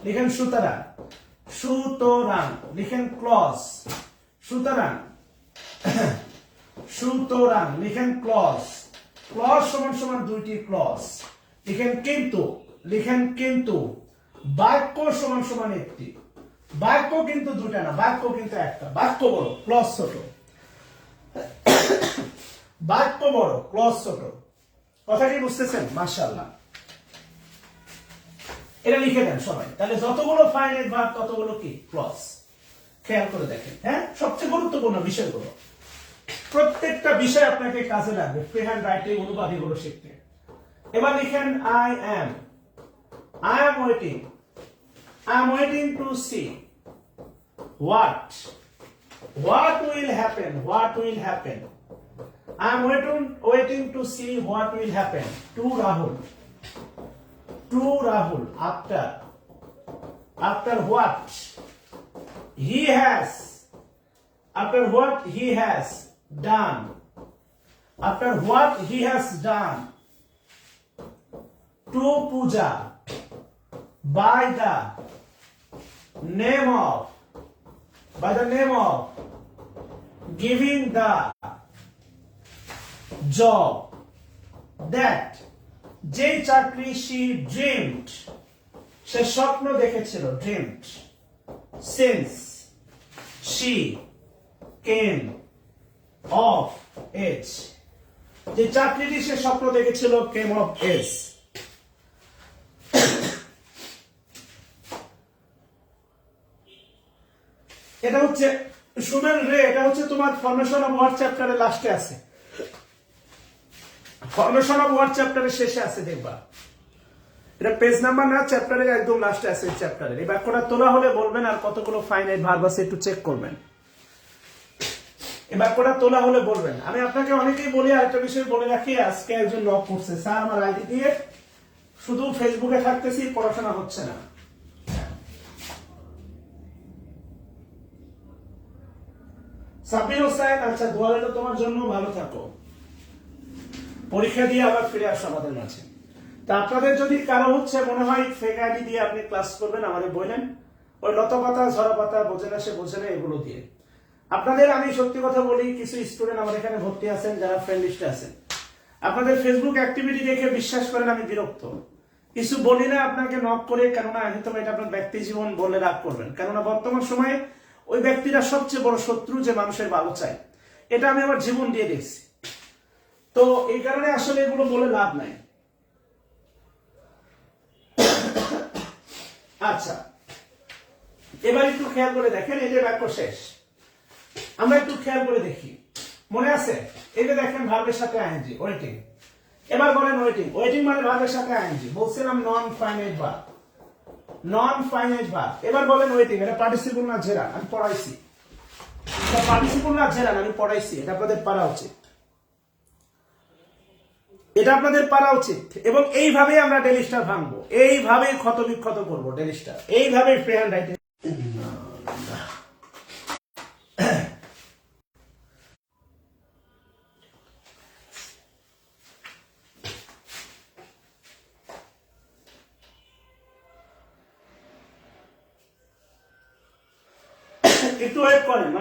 লিখেন সুতরাং, সুতরাং। লিখেন ক্লজ, সুতরাং, সুতরাং। লিখেন ক্লজ, ক্লজ সমান সমান দুইটি ক্লজ। লিখেন কিন্তু, লিখেন কিন্তু। বাক্য সমান সমান একটি। বাক্য কিন্তু দুটা না, বাক্য কিন্তু একটা। বাক্য বড়, ক্লজ ছোট। বাক্য বড়, ক্লজ ছোট। কথা কি বুঝতেছেন? মাশাআল্লাহ। এটা লিখে দেন সবাই। তাহলে যতগুলো ফাইনাইট ভার্ব ততগুলো কি ক্লজ। খেয়াল করে দেখেন। হ্যাঁ, সবচেয়ে গুরুত্বপূর্ণ বিষয়গুলো, প্রত্যেকটা বিষয় আপনাকে কাজে লাগবে ফ্রি হ্যান্ড রাইটিং অনুবাদীগুলো শিখতে। এবার লিখেন I am, I am waiting, I am waiting to see what, what will happen, what will happen. I am waiting to see what will happen to Rahul. To Rahul. After what he has, after what he has done, after what he has done. To Puja, by the name of, by the name of, giving the job that, যে চাকরি she dreamed, সে স্বপ্ন দেখেছিল, dreamed, since she came of age, যে চাকরিটি সে স্বপ্ন দেখেছিল came of age। এটা হচ্ছে শুনেন রে, এটা হচ্ছে তোমার ফরমেশন অফ ওয়ার্ড চ্যাপ্টারের লাস্টে আছে। ফরমেশন অফ ওয়ার্ড চ্যাপ্টারের শেষে আছে, দেখবা। এটা পেজ নাম্বার না, চ্যাপ্টারের একদম লাস্টে আছে। এই চ্যাপ্টারের এই বাক্যটা তোলা হলে বলবেন, আর কতগুলো ফাইনাইট ভার্ব আছে একটু চেক করবেন। এই বাক্যটা তোলা হলে বলবেন। আমি আপনাকে অনেকেই বলি, আরেকটা বিষয় বলে রাখি, আজকে একজন নক করছে, স্যার আমার আইডি দিয়ে শুধু ফেসবুকে থাকতেছি, পড়াশোনা হচ্ছে না। সাব্বির হোসেন, আচ্ছা দোয়া রইল তোমার জন্য, ভালো থাকো, পরীক্ষা দিয়ে আবার ফিরে আসো আমাদের মাঝে। তা আপনাদের যদি কারো হচ্ছে মনে হয় ফেক আইডি দিয়ে আপনি ক্লাস করবেন, আমাদের বললেন ওই লতা পাতা ঝরা পাতা বোঝে না, সে বোঝে না, এগুলো দিয়ে আপনাদের আমি সত্যি কথা বলি, কিছু স্টুডেন্ট আমাদের এখানে ভর্তি আছেন যারা ফ্রেন্ড লিস্টে আছেন, আপনাদের ফেসবুক অ্যাক্টিভিটি দেখে বিশ্বাস করেন আমি বিরক্ত। কিছু বলি না আপনাকে নক করে, কেননা হয়তো এটা আপনার ব্যক্তি জীবন বলে রাগ করবেন, কেননা বর্তমান সময়ে ওই ব্যক্তিরা সবচেয়ে বড় শত্রু যে মানুষের ভালো চায়, এটা আমি আমার জীবন দিয়ে দেখছি। তো এই কারণে আসলে এগুলো বলে লাভ নাই। আচ্ছা, এবার একটু খেয়াল করে দেখেন, এই যে বাক্য শেষ, আমরা একটু খেয়াল করে দেখি, মনে আছে? এই যে দেখেন ভার্বের সাথে আইএনজি, ওয়েটিং। এবার বলেন ওয়েটিং, ওয়েটিং মানে ভার্বের সাথে আইএনজি, বলছিলাম নন ফাইনাইট ভার্ব, নন ফাইনাইট ভার্ব। এবার বলেন ওয়েটিং, এটা পার্টিসিপল না জেরান? আমি পড়াইছি, এটা পার্টিসিপল না জেরান? আমি পড়াইছি, এটা আপনাদের পারা উচিত, এটা আপনাদের পারা উচিত। এবং এইভাবে আমরা ডেইলি স্টার ভাঙবো, এইভাবে ক্ষত বিক্ষত করবো ডেইলি স্টার, এইভাবে ফ্রি হ্যান্ড রাইটিং। একটু ওয়েট করেন।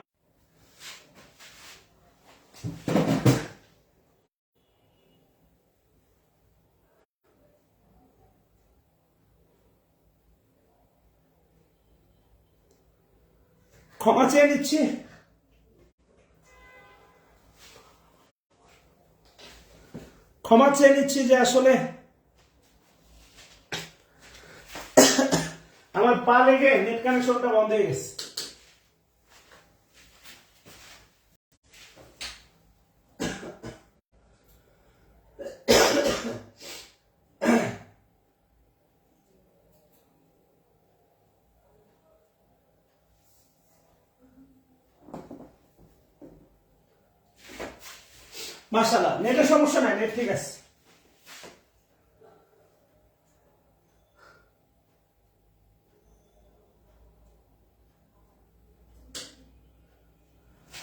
ক্ষমা চেয়ে নিচ্ছি, ক্ষমা চেয়ে নিচ্ছি যে আসলে আমার পা লেগে নেট কানেকশনটা বন্ধ হয়ে গেছে। মাশাআল্লাহ, নেটের সমস্যা নাই, নেট ঠিক আছে।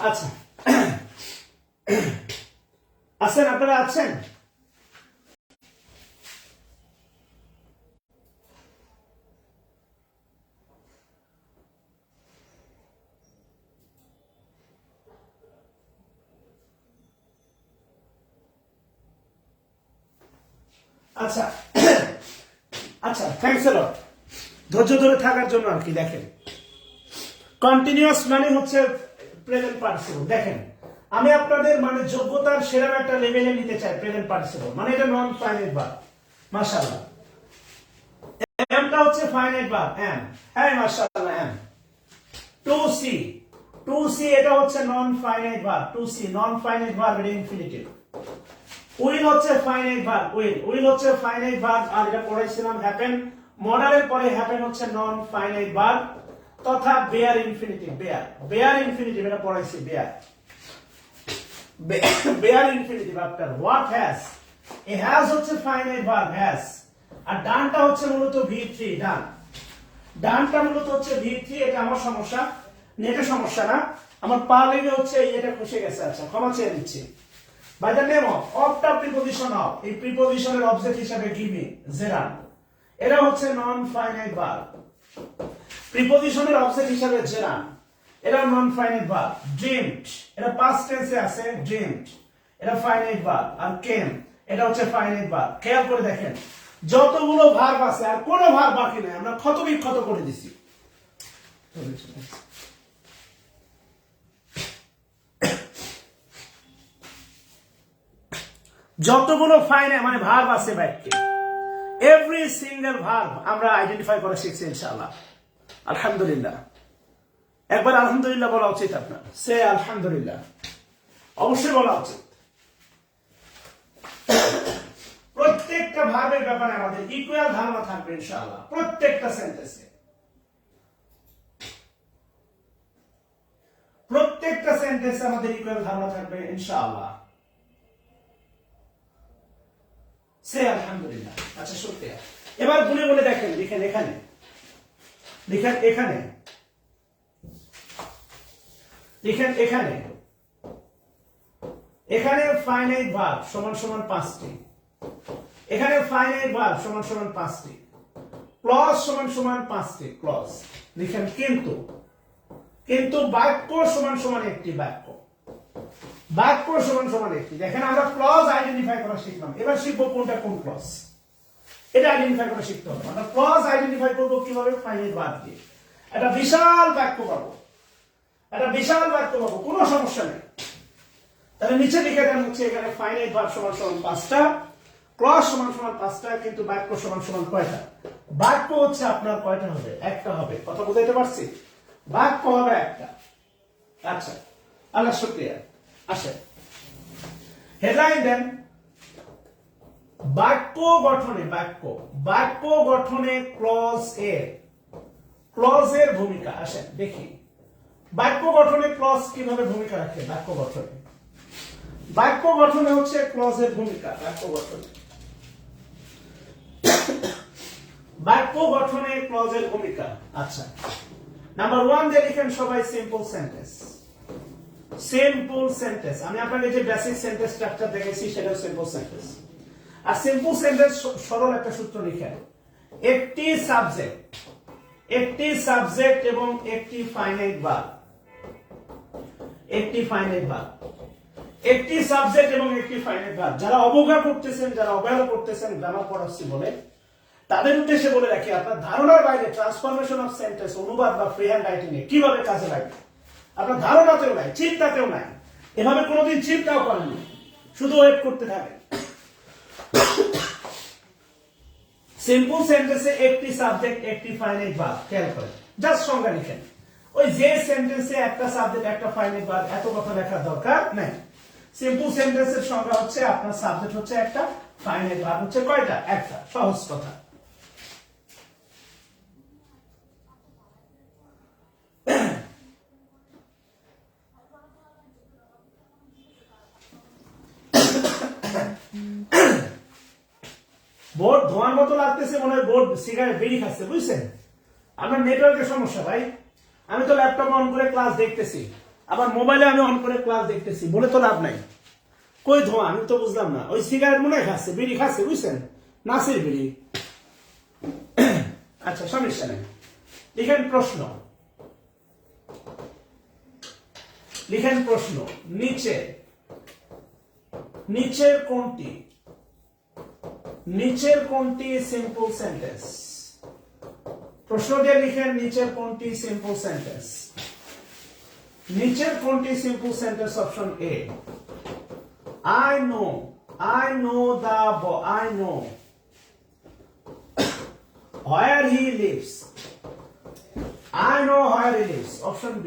আচ্ছা, আছেন আপনারা? আছেন? আচ্ছা আচ্ছা, থ্যাঙ্কস এ লট ধৈর্য ধরে থাকার জন্য আর কি। দেখেন, কন্টিনিউয়াস মানে হচ্ছে প্রেজেন্ট পার্টিসিপল। দেখেন, আমি আপনাদের মানে যোগ্যতার সেরা একটা লেভেলে নিতে চাই প্রেজেন্ট পার্টিসিপল, মানে এটা নন ফাইনাইট ভার্ব। মাশাআল্লাহ, এমটা হচ্ছে ফাইনাইট ভার্ব, এম। হ্যাঁ মাশাআল্লাহ, am. To see, to see এটা হচ্ছে non finite verb, to see non finite verb, এটা ইনফিনিটিভ। উইল হচ্ছে ফাইনাইট ভার্ব, উইল, উইল হচ্ছে ফাইনাইট ভার্ব, আর এটা পড়াইছিলাম হ্যাপেন, মডালের পরে হ্যাপেন হচ্ছে নন ফাইনাইট ভার্ব, তথা bare infinitive, bare, bare infinitive, এটা পড়াইছি, bare, bare infinitive. After what has, a has হচ্ছে ফাইনাইট ভার্ব, হ্যাজ, আর ডানটা হচ্ছে মূলত V3, ডান, ডানটা মূলত হচ্ছে V3। এটা আমার সমস্যা, নেটের সমস্যা না, আমার পা লেগে হচ্ছে এটা খসে গেছে। আচ্ছা, ক্ষমা চেয়ে নিচ্ছি। By the name of টা প্রিপজিশন অফ, এই প্রিপজিশনের অবজেক্ট হিসেবে গিভিং, জেরান, এটা হচ্ছে নন ফাইনাইট ভার্ব। প্রিপজিশনের অবজেক্ট হিসেবে জেরান, এটা নন ফাইনাইট ভার্ব। ড্রিমড, এটা পাস্ট টেন্সে আছে, ড্রিমড, এটা ফাইনাইট ভার্ব। আর কেম, এটা হচ্ছে ফাইনাইট ভার্ব। খেয়াল করে দেখেন, যতগুলো ভার্ব আছে আর কোনো ভার্ব বাকি নেই, আমরা ক্ষত বিক্ষত করে দিছি। যতগুলো ফাইনাইট মানে ভার্ব আছে বাক্যে, এভরি সিঙ্গেল ভার্ব আমরা আইডেন্টিফাই করা শিখছি ইনশাআল্লাহ। আলহামদুলিল্লাহ, একবার আলহামদুলিল্লাহ বলা উচিত আপনার, সে আলহামদুলিল্লাহ অবশ্যই বলা উচিত। প্রত্যেকটা ভার্বের ব্যাপারে আমাদের ইকুয়াল ধারণা থাকবে ইনশাআল্লাহ, প্রত্যেকটা সেন্টেন্সে, প্রত্যেকটা সেন্টেন্সে আমাদের ইকুয়াল ধারণা থাকবে ইনশাআল্লাহ। সে আলহামদুলিল্লাহ। আচ্ছা, শুকরিয়া। এবার গুনে গুনে দেখেন, লিখেন এখানে, লিখেন এখানে, লিখেন এখানে, এখানে ফাইনাইট ভার্ব সমান সমান 5টি, এখানে ফাইনাইট ভার্ব সমান সমান 5টি, ক্লজ সমান সমান 5টি ক্লজ। লিখেন কিন্তু, কিন্তু বাক্য সমান সমান একটি বাক্য, বাক্য সমান সমান একটি। দেখেন, আমরা ক্লজ আইডেন্টিফাই করা শিখলাম, এবার শিখবো কোনটা কোন ক্লজ। এটা আইডেন্টিফাই করে শিখতে হবে। আমরা ক্লজ আইডেন্টিফাই করবো কিভাবে? ফাইনাইট ভার্ব দিয়ে। একটা বিশাল বাক্য পাবো, কোনো সমস্যা নেই। তাহলে নিচে লিখে দেন হচ্ছে এখানে ফাইনাইট ভার্ব সমান সমান 5টা, ক্লজ সমান সমান 5টা, কিন্তু বাক্য সমান সমান কয়টা? বাক্য হচ্ছে আপনার কয়টা হবে? একটা হবে। কথা বুঝাইতে পারছি? বাক্য হবে একটা। আচ্ছা, আল্লাহ শুকরিয়া। আসেন হেডলাইন দেন, বাক্য গঠনে ক্লজের ভূমিকা। আসেন দেখি বাক্য গঠনে ক্লজ কিভাবে ভূমিকা রাখে। বাক্য গঠনে হচ্ছে ক্লজের ভূমিকা। বাক্য গঠনে ক্লজের ভূমিকা। আচ্ছা, নাম্বার 1 দিয়ে লিখেন সবাই সিম্পল সেন্টেন্স। আমি আপনাকে যে বেসিক সেন্টেন্স স্ট্রাকচার দেখেছি সেটা সিম্পল সেন্টেন্স। আর সিম্পল সেন্টেন্স সরল একটা সূত্র লিখেন, একটি সাবজেক্ট এবং একটি ফাইনাইট ভার্ব। যারা অবজ্ঞা করতেছেন, যারা অবহেলা করতেছেন গ্রামার পড়াচ্ছি বলে, তাদের উদ্দেশ্যে বলে রাখি, আপনার ধারণার বাইরে ট্রান্সফরমেশন অফ সেন্টেন্স, অনুবাদ বা ফ্রি হ্যান্ড রাইটিং এ কিভাবে কাজে লাগে আপনার ধারণাতেও নাই, চিন্তাতেও নাই। এভাবে কোনোদিন চিন্তাও করেননি, শুধু ওয়েট করতে থাকেন। সিম্পল সেন্টেন্সে একটি সাবজেক্ট, একটি ফাইনাইট ভার্ব। খেয়াল করেন, জাস্ট সংজ্ঞা লিখেন। ওই যে সেন্টেন্সে একটা সাবজেক্ট, একটা ফাইনাইট ভার্ব, এত কথা লেখার দরকার নেই। সিম্পল সেন্টেন্সের সংজ্ঞা হচ্ছে আপনার সাবজেক্ট হচ্ছে একটা, ফাইনাইট ভার্ব হচ্ছে কয়টা? একটা। সহজ কথা। বোর্ড ধোয়ার মতো লাগতেছে, মনে হয় বোর্ড সিগারেট বেরি খাচ্ছে, বুঝছেন? আপনার নেটওয়ার্কের সমস্যা ভাই। আমি তো ল্যাপটপ অন করে ক্লাস দেখতেছি, আবার মোবাইলে আমি অন করে ক্লাস দেখতেছি, বলে তো লাভ নাই। কই ধোঁয়া আমি তো বুঝলাম না। ওই সিগারেট মনে হয় খাচ্ছে, বিড়ি খাচ্ছে, বুঝছেন? নাসির বিড়ি। আচ্ছা, সমস্যা নেই। লিখেন প্রশ্ন, নিচের কোনটি সিম্পল সেন্টেন্স? প্রশ্ন দিয়ে লিখেন নিচের কোনটি simple sentence. Option A, I know where he lives. Option B,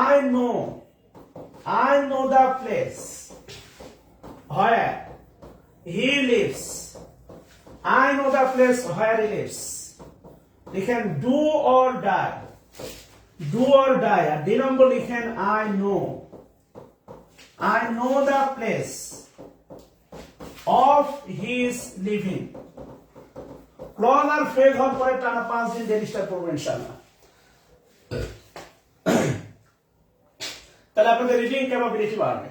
I know the place where he lives. লিখেন do or die, আর 2 নম্বর লিখেন I know the place of his living। Clause আর ফ্রেজ হওয়ার পরে টানা 5 দিন রেজিস্টার করবো ইনশাআল্লাহ। তাহলে আপনাদের রিডিং ক্যাপাবিলিটি বাড়বে।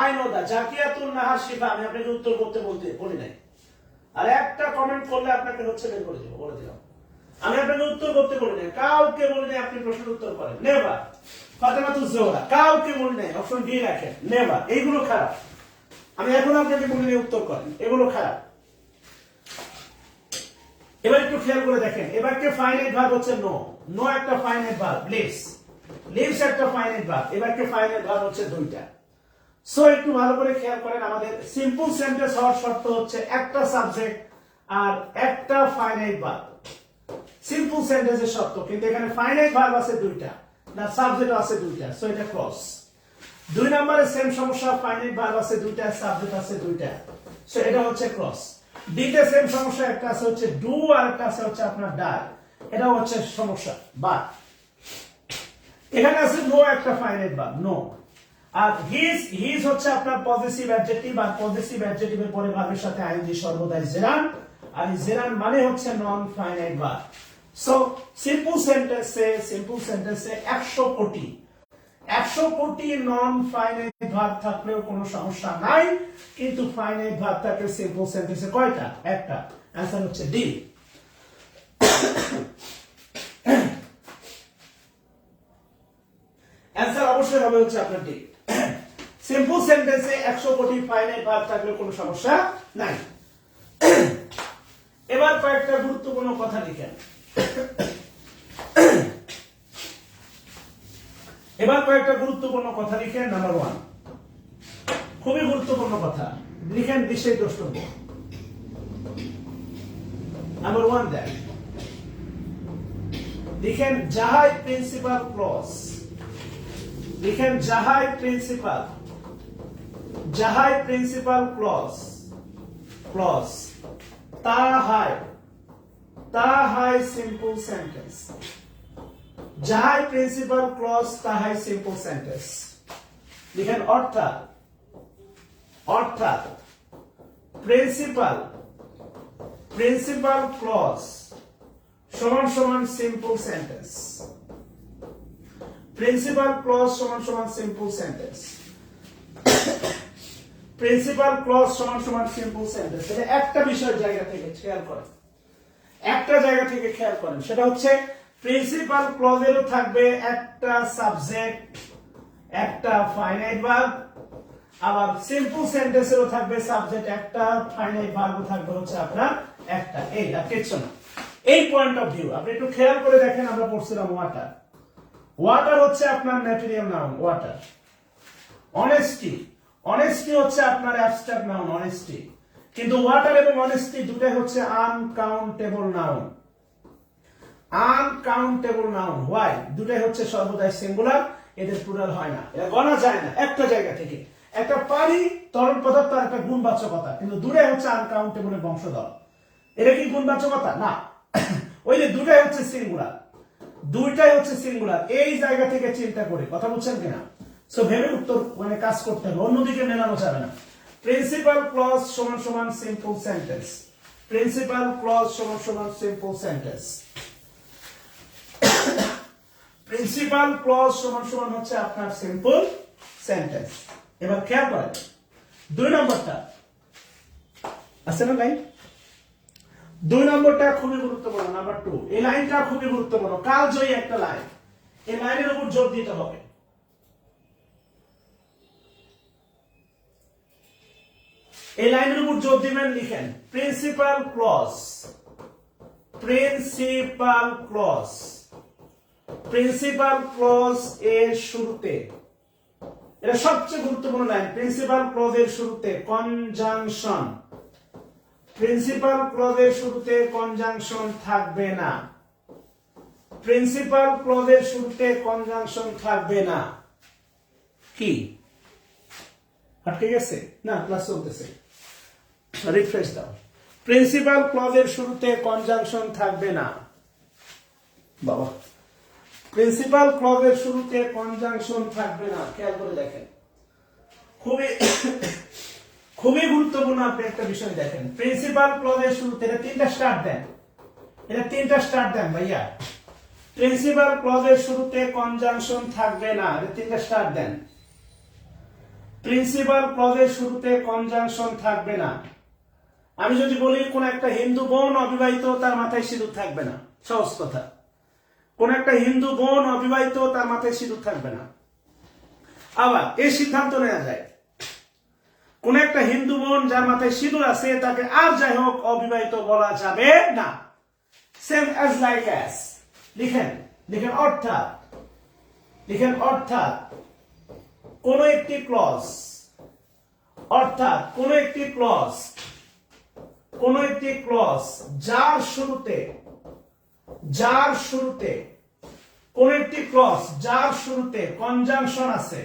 I know that জাকিয়াতুন নাহার শিফা, আমি আপনাকে উত্তর করতে বলি নাই। আর একটা কমেন্ট করলে আপনাকে হচ্ছে বের করে দেব, বলে দিলাম। আমি আপনাকে উত্তর করতে বলি নাই, কাউকে বলি নাই আপনি প্রশ্নের উত্তর করেন, নেভার। ফাতেমাতুজ জোহরা, কাউকে বলি নাই, অপশন ডি রাখেন, নেভার। এইগুলো খারাপ। আমি এখন আপনাকে বলি নাই উত্তর করেন, এগুলো খারাপ। এবার একটু খেয়াল করে দেখেন, এবারকে ফাইনাইট ভার্ব হচ্ছে নো একটা ফাইনাইট ভার্ব, লিভস একটা ফাইনাইট ভার্ব। এবারকে ফাইনাইট ভার্ব হচ্ছে 2টা। সো একটু ভালো করে খেয়াল করেন, আমাদের সিম্পল সেন্টেন্স হওয়ার শর্ত হচ্ছে একটা সাবজেক্ট আর একটা ফাইনাইট ভার্ব। সিম্পল সেন্টেন্সের শর্ত, কিন্তু এখানে ফাইনাইট ভার্ব আছে 2টা, না সাবজেক্ট আছে 2টা, সো এটা ক্রস। 2 নম্বরে সেম সমস্যা, ফাইনাইট ভার্ব আছে 2টা, সাবজেক্ট আছে 2টা, সো এটা হচ্ছে ক্রস। ডিতে সেম সমস্যা, একটা আছে হচ্ছে ডু আর একটা আছে হচ্ছে আপনার ডাই, এটা হচ্ছে সমস্যা। বাট এখানে আছে নো একটা ফাইনাইট ভার্ব, নো। আর হিজ হচ্ছে আপনার পজেসিভ অ্যাডজেক্টিভ, আর পজেসিভ অ্যাডজেক্টিভের পরে ভার্বের সাথে আইএনজি সর্বদাই জেরান, আর জেরান মানে হচ্ছে non finite verb. So simple সেন্টেন্সে 100 কোটি নন ফাইনাইট ভার্ব থাকলেও কোনো সমস্যা নাই, কিন্তু ফাইনাইট ভার্ব থাকলে সিম্পল সেন্টেন্সে কয়টা? একটা। অ্যান্সার হচ্ছে ডি। অবশ্যই হবে হচ্ছে আপনার ডি। সিম্পল সেন্টেন্সে 100 কোটি ফাইনাইট ভার্ব থাকলে কোনো সমস্যা নাই। এবার কয়েকটা গুরুত্বপূর্ণ কথা লিখেন। নাম্বার 1, খুবই গুরুত্বপূর্ণ কথা লিখেন, বিশেষ দ্রষ্টব্য। নাম্বার 1 দেখ, লিখেন যাহাই প্রিন্সিপাল ক্লজ, লিখেন যাহাই প্রিন্সিপাল ক্লজ তাহাই সিম্পল সেন্টেন্স। যাহাই প্রিন্সিপাল ক্লজ তাহাই সিম্পল সেন্টেন্স। লিখেন অর্থাৎ প্রিন্সিপাল ক্লজ সমান সমান সিম্পল সেন্টেন্স। প্রিন্সিপাল ক্লজ সমান সমান সিম্পল সেন্টেন্স। প্রিন্সিপাল ক্লজ সমান সমান সিম্পল সেন্টেন্স। এটা একটা বিষয়ের জায়গা থেকে খেয়াল করেন, সেটা হচ্ছে প্রিন্সিপাল ক্লজেরও থাকবে একটা সাবজেক্ট, একটা ফাইনাইট ভার্ব, আবার সিম্পল সেন্টেন্সেরও থাকবে সাবজেক্ট একটা, ফাইনাইট ভার্বও থাকবে হচ্ছে আপনার একটা। এইটা কিছু না। এই পয়েন্ট অফ ভিউ আপনি একটু খেয়াল করে দেখেন, আমরা পড়ছিলাম ওয়াটার হচ্ছে আপনার ম্যাটেরিয়াল নাউন ওয়াটার। অনেস্টি হচ্ছে আপনার অ্যাবস্ট্রাক্ট নাউন অনেস্টি, কিন্তু ওয়াটার এবং অনেস্টি দুটোই হচ্ছে আনকাউন্টেবল নাউন। হোয়াই? দুটাই হচ্ছে সর্বদাই সিঙ্গুলার, এদের প্লুরাল হয় না, এটা গণা যায় না। একটা জায়গা থেকে একটা পানি তরল পদার্থ আর একটা গুণবাচকতা, কিন্তু দুটাই হচ্ছে আনকাউন্টেবলের বংশধর। এটা কি গুণবাচকতা? না। ওই যে দুটাই হচ্ছে সিঙ্গুলার। এই জায়গা থেকে চিন্তা করে কথা বলছেন কিনা? সো ভেবে উত্তর কাজ করতে হবে, অন্যদিকে মেলানো যাবে না। প্রিন্সিপাল ক্লজ সমান সমান সিম্পল সেন্টেন্স। প্রিন্সিপাল ক্লজ সমান সমান সিম্পল সেন্টেন্স। প্রিন্সিপাল ক্লজ সমান সমান হচ্ছে আপনার সিম্পল সেন্টেন্স। এবার খেয়াল করেন 2 নম্বরটা আছে না লাইন? 2 নম্বরটা খুবই গুরুত্বপূর্ণ। নাম্বার 2, এই লাইনটা খুবই গুরুত্বপূর্ণ, কালজয়ী একটা লাইন। এই লাইনের উপর জোর দিতে হবে। এই লাইনের উপর জোর দিবেন, লিখেন প্রিন্সিপাল ক্লজ এর শুরুতে, এটা সবচেয়ে গুরুত্বপূর্ণ লাইন। প্রিন্সিপাল ক্লজ এর শুরুতে কনজাংশন, প্রিন্সিপাল ক্লজের শুরুতে কনজাংশন থাকবে না। প্রিন্সিপাল ক্লজের শুরুতে কনজাংশন থাকবে না। কি আটকে গেছে? না, ক্লাস চলতেছে, রিফ্রেশ দাও। প্রিন্সিপাল ক্লজের শুরুতে কনজাংশন থাকবে না। বাবা, প্রিন্সিপাল ক্লজের শুরুতে কনজাংশন থাকবে না। খেয়াল করে দেখেন, খুবই গুরুত্বপূর্ণ। আপনি একটা বিষয় দেখেন, প্রিন্সিপাল ক্লজের শুরুতে এটা 3টা স্টার্ট দেন ভাইয়া। প্রিন্সিপাল ক্লজের শুরুতে কনজাংশন থাকবে না, এটা 3টা স্টার্ট দেন। প্রিন্সিপাল ক্লজের শুরুতে কনজাংশন থাকবে না। আমি যদি বলি কোন একটা হিন্দু বোন অবিবাহিত, তার মাথায় সিঁদুর থাকবে না, সহজ কথা। কোন একটা হিন্দু বোন অবিবাহিত, তার মাথায় সিঁদুর থাকবে না। আবার এই সিদ্ধান্ত নেওয়া যায়, কোন একটা হিন্দু বোন যার মাথায় সিঁদুর আছে, তাকে আর যাই হোক অবিবাহিত বলা যাবে না। Same as like as. লিখেন অর্থাৎ কোন একটি ক্লজ, যার শুরুতে কনজাংশন আছে,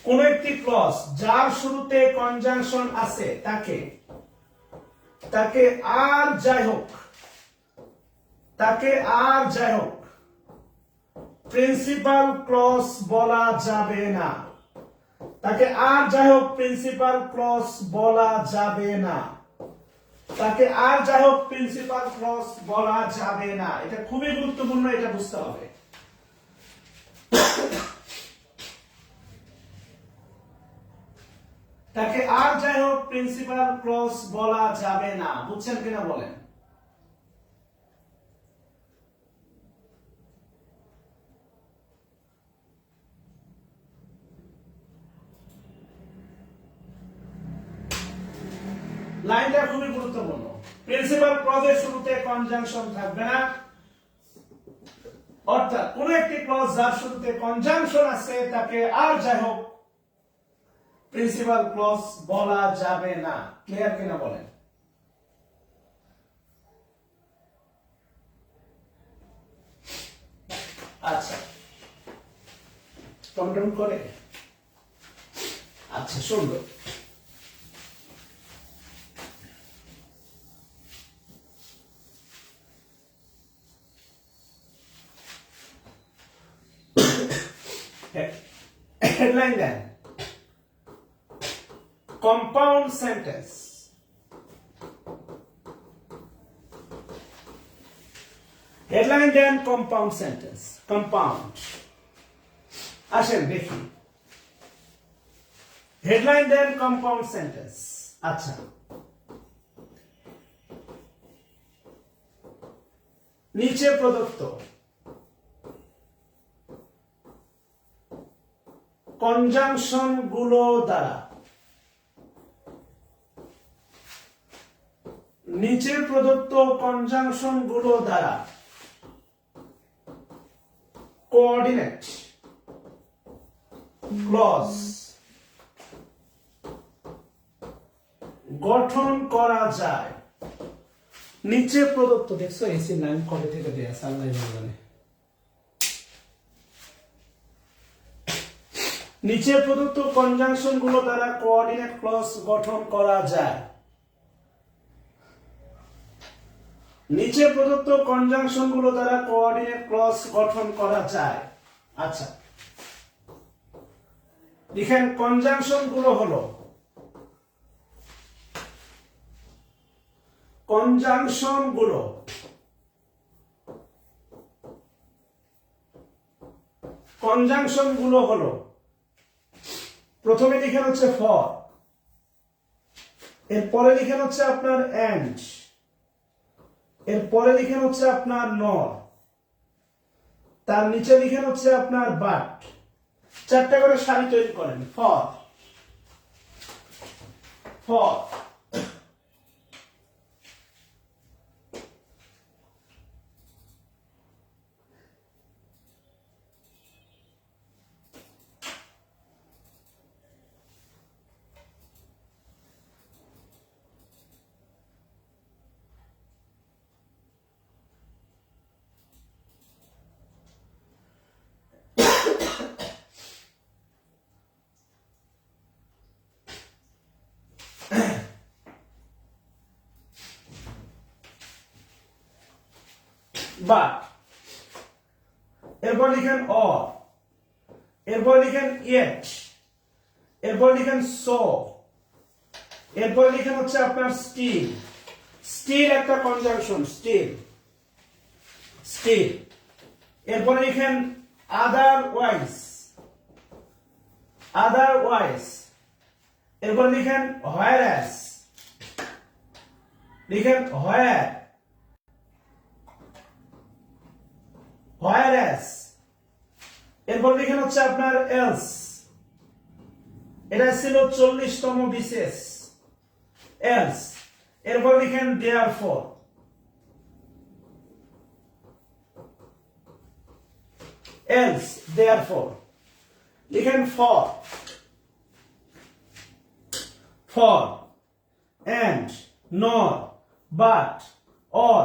কোন একটি ক্লজ যার শুরুতে কনজাংশন আছে, তাকে আর যাই হোক প্রিন্সিপাল ক্লজ বলা যাবে না। তাকে আর যাই হোক প্রিন্সিপাল ক্লজ বলা যাবে না। এটা খুবই গুরুত্বপূর্ণ, এটা বুঝতে হবে। তাকে আর যাই হোক প্রিন্সিপাল ক্লজ বলা যাবে না। বুঝছেন কিনা বলেন? লাইনটা খুবই গুরুত্বপূর্ণ। প্রিন্সিপাল ক্লজের শুরুতে কনজাংশন থাকবে না, অর্থাৎ কোন একটি ক্লজ যার শুরুতে কনজাংশন আছে তাকে আর যাই হোক প্রিন্সিপাল ক্লজ বলা যাবে না। ক্লিয়ার কিনা বলেন? আচ্ছা, কমেন্ট করে। আচ্ছা, সুন্দর। Headline then, compound sentence. Headline then compound sentence. Compound, আসেন দেখি। Headline then compound sentence. আচ্ছা, নিচে প্রদত্ত কনজাংশন গুলো দ্বারা, নিচে প্রদত্ত কনজাংশন গুলো দ্বারা কোঅর্ডিনেট ক্লজ গঠন করা যায়। নিচে প্রদত্ত, দেখছো এসি লাইন কবে থেকে দেয়া সাল্লাই জানে। নিচে প্রদত্ত কনজাংশন গুলো দ্বারা কোঅর্ডিনেট ক্লজ গঠন করা যায়। নিচে প্রদত্ত কনজাংশন গুলো দ্বারা কোঅর্ডিনেট ক্লজ গঠন করা যায়। আচ্ছা, দেখেন কনজাংশন গুলো হলো, কনজাংশন গুলো হলো, প্রথমে লিখেন হচ্ছে ফর, এরপরে লিখেন হচ্ছে আপনার এন্ড, এরপরে লিখেন হচ্ছে আপনার নর, তার নিচে লিখেন হচ্ছে আপনার বাট। চারটা করে সারি তৈরি করেন। ফর, ফর, বাট, এরপর লিখেন অর, এরপর লিখেন ইয়েট, এরপর লিখেন সো, এরপর লিখেন হচ্ছে আপনার স্টিল। স্টিল একটা কনজাংশন, স্টিল, স্টিল। এরপরে লিখেন আদারওয়াইজ, আদারওয়াইজ। এরপর লিখেন হোয়ারএস, লিখেন হোয়ার, হোয়ারএস। এরপর লিখেন হচ্ছে আপনার এলস, এটা ছিল 40তম বিশেষ, এলস। এরপর লিখেন দেয়ারফর, এলস, দেয়ারফর। লিখেন for, for, and, nor, but, or,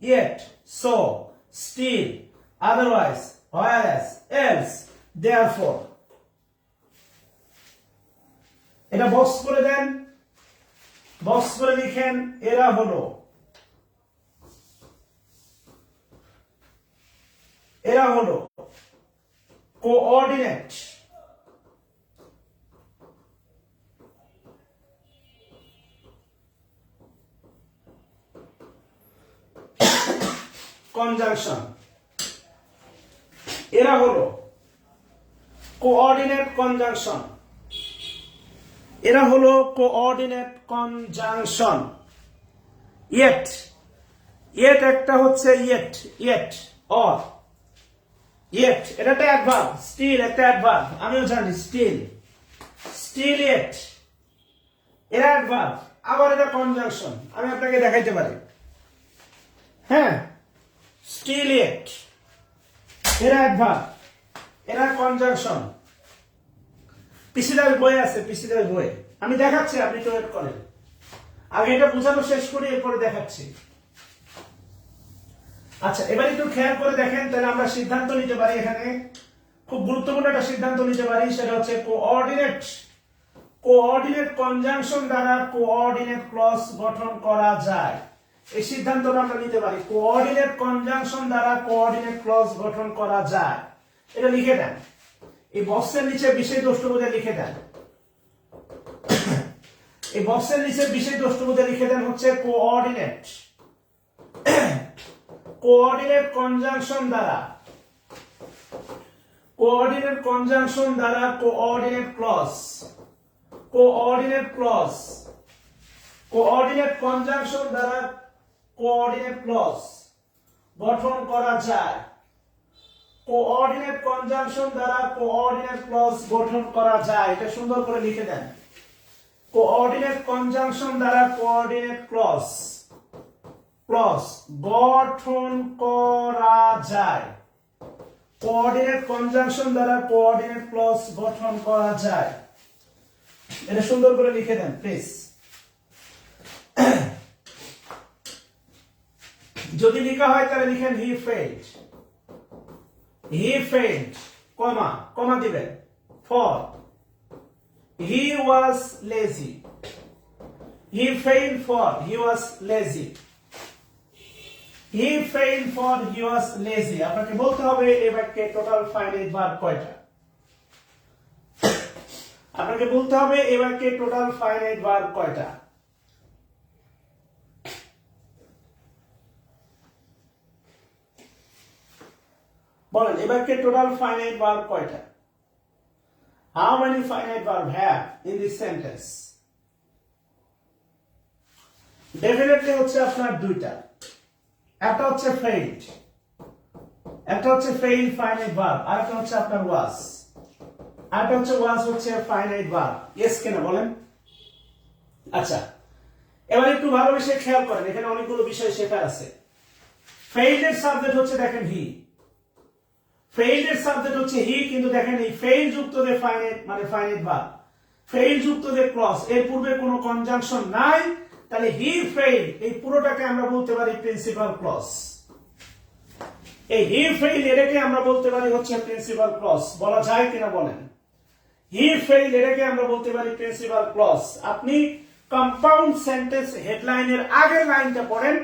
yet, so, still, otherwise, whereas, else, therefore. এটা বক্স করে দেন। বক্স করে লিখেন এরা হলো, এরা হলো কোঅর্ডিনেট কনজাংশন, এরা হলো কোঅর্ডিনেট কনজাংশন, এরা হলো কোঅর্ডিনেট কনজাংশন। ইয়েট, ইয়েট একটা হচ্ছে ইয়েট, ইয়েট, অর, ইয়েট এটা একটা অ্যাডভার্ব। স্টিল একটা অ্যাডভার্ব, আমিও জানি স্টিল, স্টিল ইয়েট এরা অ্যাডভার্ব। আবার এটা কনজাংশন, আমি আপনাকে দেখাইতে পারি। হ্যাঁ, স্টিল ইয়েট, এরা অ্যাডভার্ব, এরা কনজাংশন। পিসিদার বই আছে, পিসিদার বই আমি দেখাচ্ছি, আপনি একটু ওয়েট করেন। আগে এটা বোঝানো শেষ করি, এরপরে দেখাচ্ছি। আচ্ছা, এবার একটু খেয়াল করে দেখেন, তাহলে আমরা সিদ্ধান্ত নিতে পারি। এখানে খুব গুরুত্বপূর্ণ একটা সিদ্ধান্ত নিতে পারি, সেটা হচ্ছে কোঅর্ডিনেট। কোঅর্ডিনেট কনজাংশন দ্বারা কোঅর্ডিনেট ক্লজ গঠন করা যায়। এই সিদ্ধান্তটা আমরা নিতে পারি, কোঅর্ডিনেট কনজাংশন দ্বারা কোঅর্ডিনেট ক্লজ গঠন করা যায়। এটা লিখে দেন, এই বক্সের নিচে বিশেষ দ্রষ্টব্যে লিখে দেন। এই বক্সের নিচে বিশেষ দ্রষ্টব্যে লিখে দেন হচ্ছে কোঅর্ডিনেট। কোঅর্ডিনেট কনজাংশন দ্বারা, কোঅর্ডিনেট কনজাংশন দ্বারা coordinate clause, coordinate clause, coordinate conjunction দ্বারা কোঅর্ডিনেট ক্লজ গঠন করা যায়। কোঅর্ডিনেট কনজাংশন দ্বারা কোঅর্ডিনেট ক্লজ গঠন করা যায়। এটা সুন্দর করে লিখে দেন, কোঅর্ডিনেট কনজাংশন দ্বারা কোঅর্ডিনেট ক্লজ ক্লজ গঠন করা যায়। কোঅর্ডিনেট কনজাংশন দ্বারা কোঅর্ডিনেট ক্লজ গঠন করা যায়। এটা সুন্দর করে লিখে দেন প্লিজ। যদি লেখা হয় তাহলে লিখেন হি ফেইল্ড, হি ফেইল্ড, কমা কমা দিবেন, for he was lazy, he failed for he was lazy, he failed for he was lazy. আপনাকে বলতে হবে এই বাক্যে টোটাল ফাইনাইট ভার্ব কয়টা। আপনাকে বলতে হবে এই বাক্যে টোটাল ফাইনাইট ভার্ব কয়টা। বলেন, এই বাক্যে টোটাল ফাইনাইট ভার্ব কয়টা? How many finite verb have in this sentence? Definitely হচ্ছে আপনার দুইটা, একটা হচ্ছে failed, একটা হচ্ছে failed finite verb, আর একটা হচ্ছে আপনার was, আর একটা হচ্ছে was হচ্ছে finite verb। yes কিনা বলেন? আচ্ছা, এবার একটু ভালোবেসে খেয়াল করেন, এখানে অনেকগুলো বিষয় শেখার আছে। failed এর সাবজেক্ট হচ্ছে দেখেন he, failed এর সাবজেক্ট হচ্ছে হি, কিন্তু দেখেন এই fail যুক্ত যে ফাইনাইট মানে ফাইনাইট ভার্ব, fail যুক্ত যে ক্লজ, এর পূর্বে কোনো কনজাংশন নাই, তাহলে হি failed এই পুরোটাকে আমরা বলতে পারি প্রিন্সিপাল ক্লজ। এই হি failed এটাকে আমরা বলতে পারি হচ্ছে প্রিন্সিপাল ক্লজ। বলা যায় কিনা বলেন? হি failed এটাকে আমরা বলতে পারি প্রিন্সিপাল ক্লজ। আপনি কম্পাউন্ড সেন্টেন্স হেডলাইনের আগের লাইনটা পড়েন,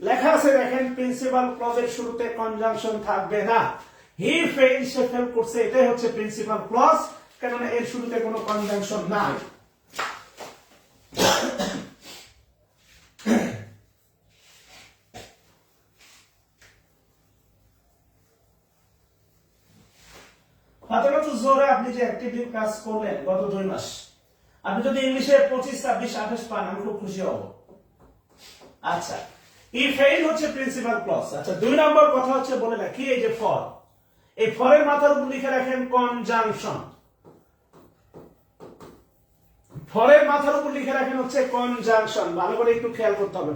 লেখা আছে দেখেন প্রিন্সিপাল ক্লজের শুরুতে কনজাংশন থাকবে না। হি ফেইল, সে ফেল করছে, এটাই হচ্ছে প্রিন্সিপাল ক্লজ, কেননা এর শুরুতে কোনো কনজাংশন নাই। জোরে আপনি যে অ্যাক্টিভলি কাজ করলেন গত 2 মাস, আপনি যদি ইংলিশে 25, 26, 28 পান, আমি খুব খুশি হব। আচ্ছা, হি ফেইল হচ্ছে প্রিন্সিপাল ক্লজ। আচ্ছা, 2 নম্বর কথা হচ্ছে বলে রাখি, এই যে ফর, এই ফরের মাথার উপর লিখে রাখেন কনজাংশন। ফরের মাথার উপর লিখে রাখেন হচ্ছে কনজাংশন। ভালো করে একটু খেয়াল করতে হবে।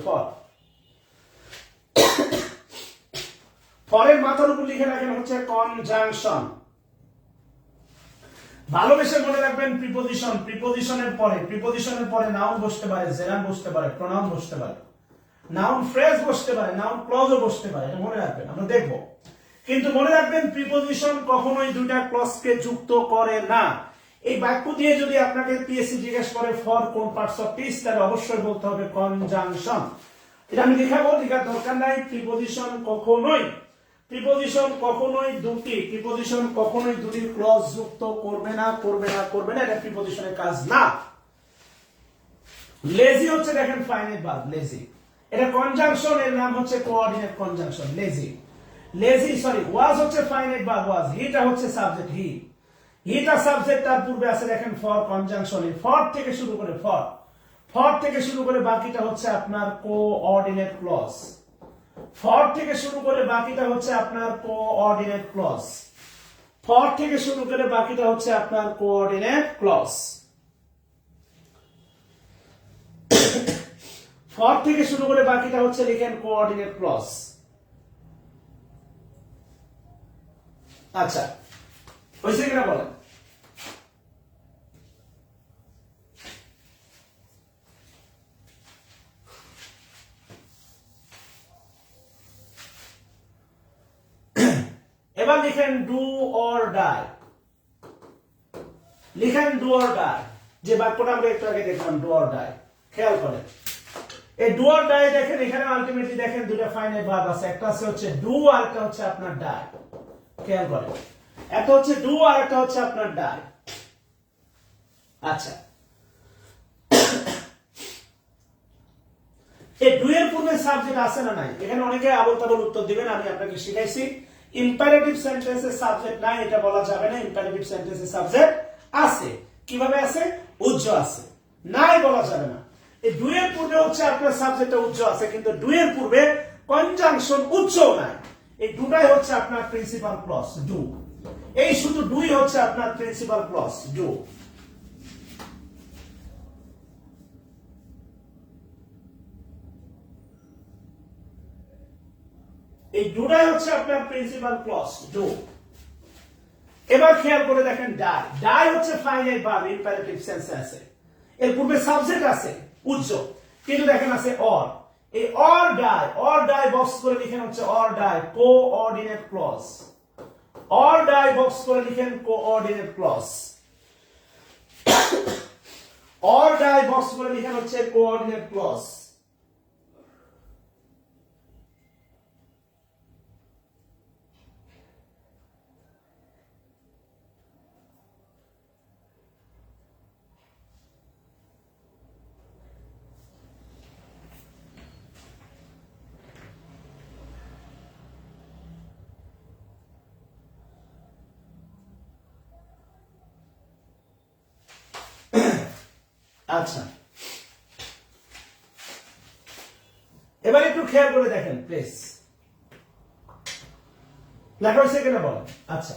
ফরের মাথার উপর লিখে রাখেন হচ্ছে কনজাংশন। ভালোবেসে মনে রাখবেন প্রিপোজিশন, প্রিপোজিশনের পরে নাউন বসতে পারে, জেরান বসতে পারে, প্রোনাউন বসতে পারে, নাউন ফ্রেজ বসতে পারে, নাউন ক্লজও বসতে পারে। এটা মনে রাখবেন, আমরা দেখব। কিন্তু মনে রাখবেন প্রিপোজিশন কখনোই দুইটা ক্লজকে যুক্ত করে না। এই বাক্য দিয়ে যদি আপনাকে পিএসসি জিজ্ঞেস করে ফর কোন পার্টস অফ স্পিচ, তাহলে অবশ্যই বলতে হবে কনজাংশন। এটা আমি দেখাবো, লেখার দরকার নাই। প্রিপোজিশন কখনোই দুটি ক্লজ যুক্ত করবে না। এটা প্রিপোজিশনের কাজ না। লেজি হচ্ছে দেখেন ফাইনাইট ভার্ব, লেজি, এটা কনজাংশন, এর নাম হচ্ছে কোঅর্ডিনেট কনজাংশন। লেজি সরি, ওয়াজ হচ্ছে ফাইনাইট ভার্ব, ওয়াজ, হিটা হচ্ছে সাবজেক্ট, হিটা সাবজেক্ট, তার পূর্বে আছে দেখেন ফর কনজাংশন। ফর থেকে শুরু করে বাকিটা হচ্ছে আপনার কোঅর্ডিনেট ক্লজ। ফর থেকে শুরু করে বাকিটা হচ্ছে আপনার কোঅর্ডিনেট ক্লজ। ফর থেকে শুরু করে বাকিটা হচ্ছে লিখেন কোঅর্ডিনেট ক্লজ। আচ্ছা, হয়েছে কিনা বলেন? এবার লিখেন ডু অর ডাই। লিখেন ডু অর ডাই, যে বাক্যটা আমরা একটু আগে দেখলাম, ডু অর ডাই। খেয়াল করেন এই ডু অর ডাই, দেখেন এখানে আলটিমেটলি দেখেন দুটো ফাইনাইট ভার্ব আছে, একটা আছে হচ্ছে ডু আর একটা হচ্ছে আপনার ডাই। খেয়াল করেন, একটা হচ্ছে ডু আর একটা হচ্ছে আপনার ডাই। আচ্ছা, এই ডু এর পূর্বে সাবজেক্ট আছে না নাই? এখানে অনেকে আবল তাবল উত্তর দিবেন, আমি আপনাকে শিখাইছি ইম্পারেটিভ সেন্টেন্সে সাবজেক্ট নাই এটা বলা যাবে না, ইম্পারেটিভ সেন্টেন্সে সাবজেক্ট আছে। কিভাবে আছে? উজ্জ আছে, নাই বলা যাবে না। এই ডু এর পূর্বে হচ্ছে আপনার সাবজেক্টটা উজ্জ আছে, কিন্তু ডু এর পূর্বে কনজাংশন উজ্জ নাই। এই দুটাই হচ্ছে আপনার প্রিন্সিপাল ক্লজ ডু। এই শুধু ডুই হচ্ছে আপনার প্রিন্সিপাল ক্লজ ডু। এই দুটাই হচ্ছে আপনার প্রিন্সিপাল ক্লজ ডু। এবার খেয়াল করে দেখেন ডাই। ডাই হচ্ছে ফাইনাইট ভার্ব, ইম্পারেটিভ সেন্সে আছে, এর পূর্বে সাবজেক্ট আছে উজ্জ, কিন্তু দেখেন আছে অর। এই অর ডাই বক্স করে লিখেন হচ্ছে or die coordinate clause. Or die box করে লিখেন coordinate clause. Or die box করে লিখেন হচ্ছে কোঅর্ডিনেট ক্লজ। আচ্ছা, এবার একটু খেয়াল করে দেখেন প্লিজ, লেখা হয়েছে কিনা বলেন। আচ্ছা,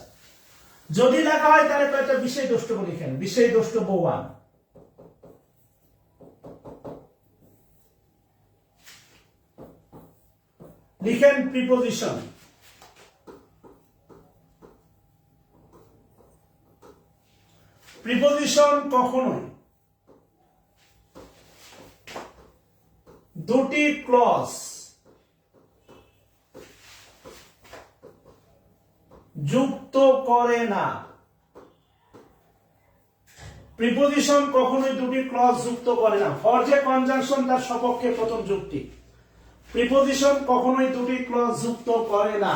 যদি লেখা হয় তাহলে কয়েকটা বিষয় দ্রষ্টব্য লিখেন। বিষয় দ্রষ্টব্য 1, লিখেন প্রিপোজিশন। প্রিপোজিশন কখনোই দুটি ক্লজ যুক্ত করে না। প্রিপোজিশন কখনোই দুটি ক্লজ যুক্ত করে না। ফর যে কনজাংশন তার সপক্ষে প্রথম যুক্তি। প্রিপোজিশন কখনোই দুটি ক্লজ যুক্ত করে না।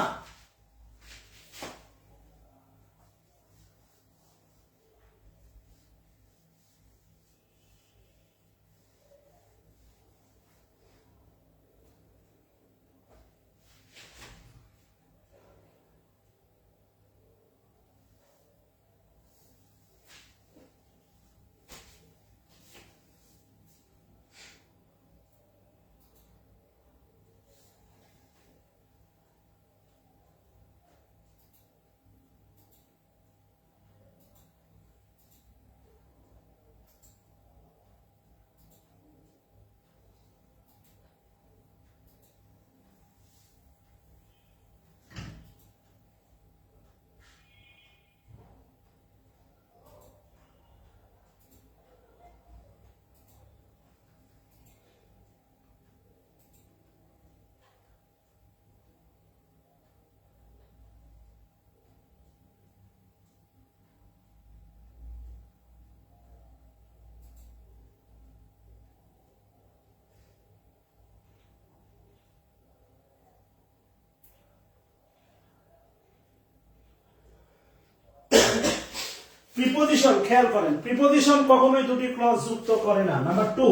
প্রিপোজিশন খেয়াল করেন, প্রিপোজিশন কখনোই দুটি ক্লজ যুক্ত করে না। নাম্বার টু,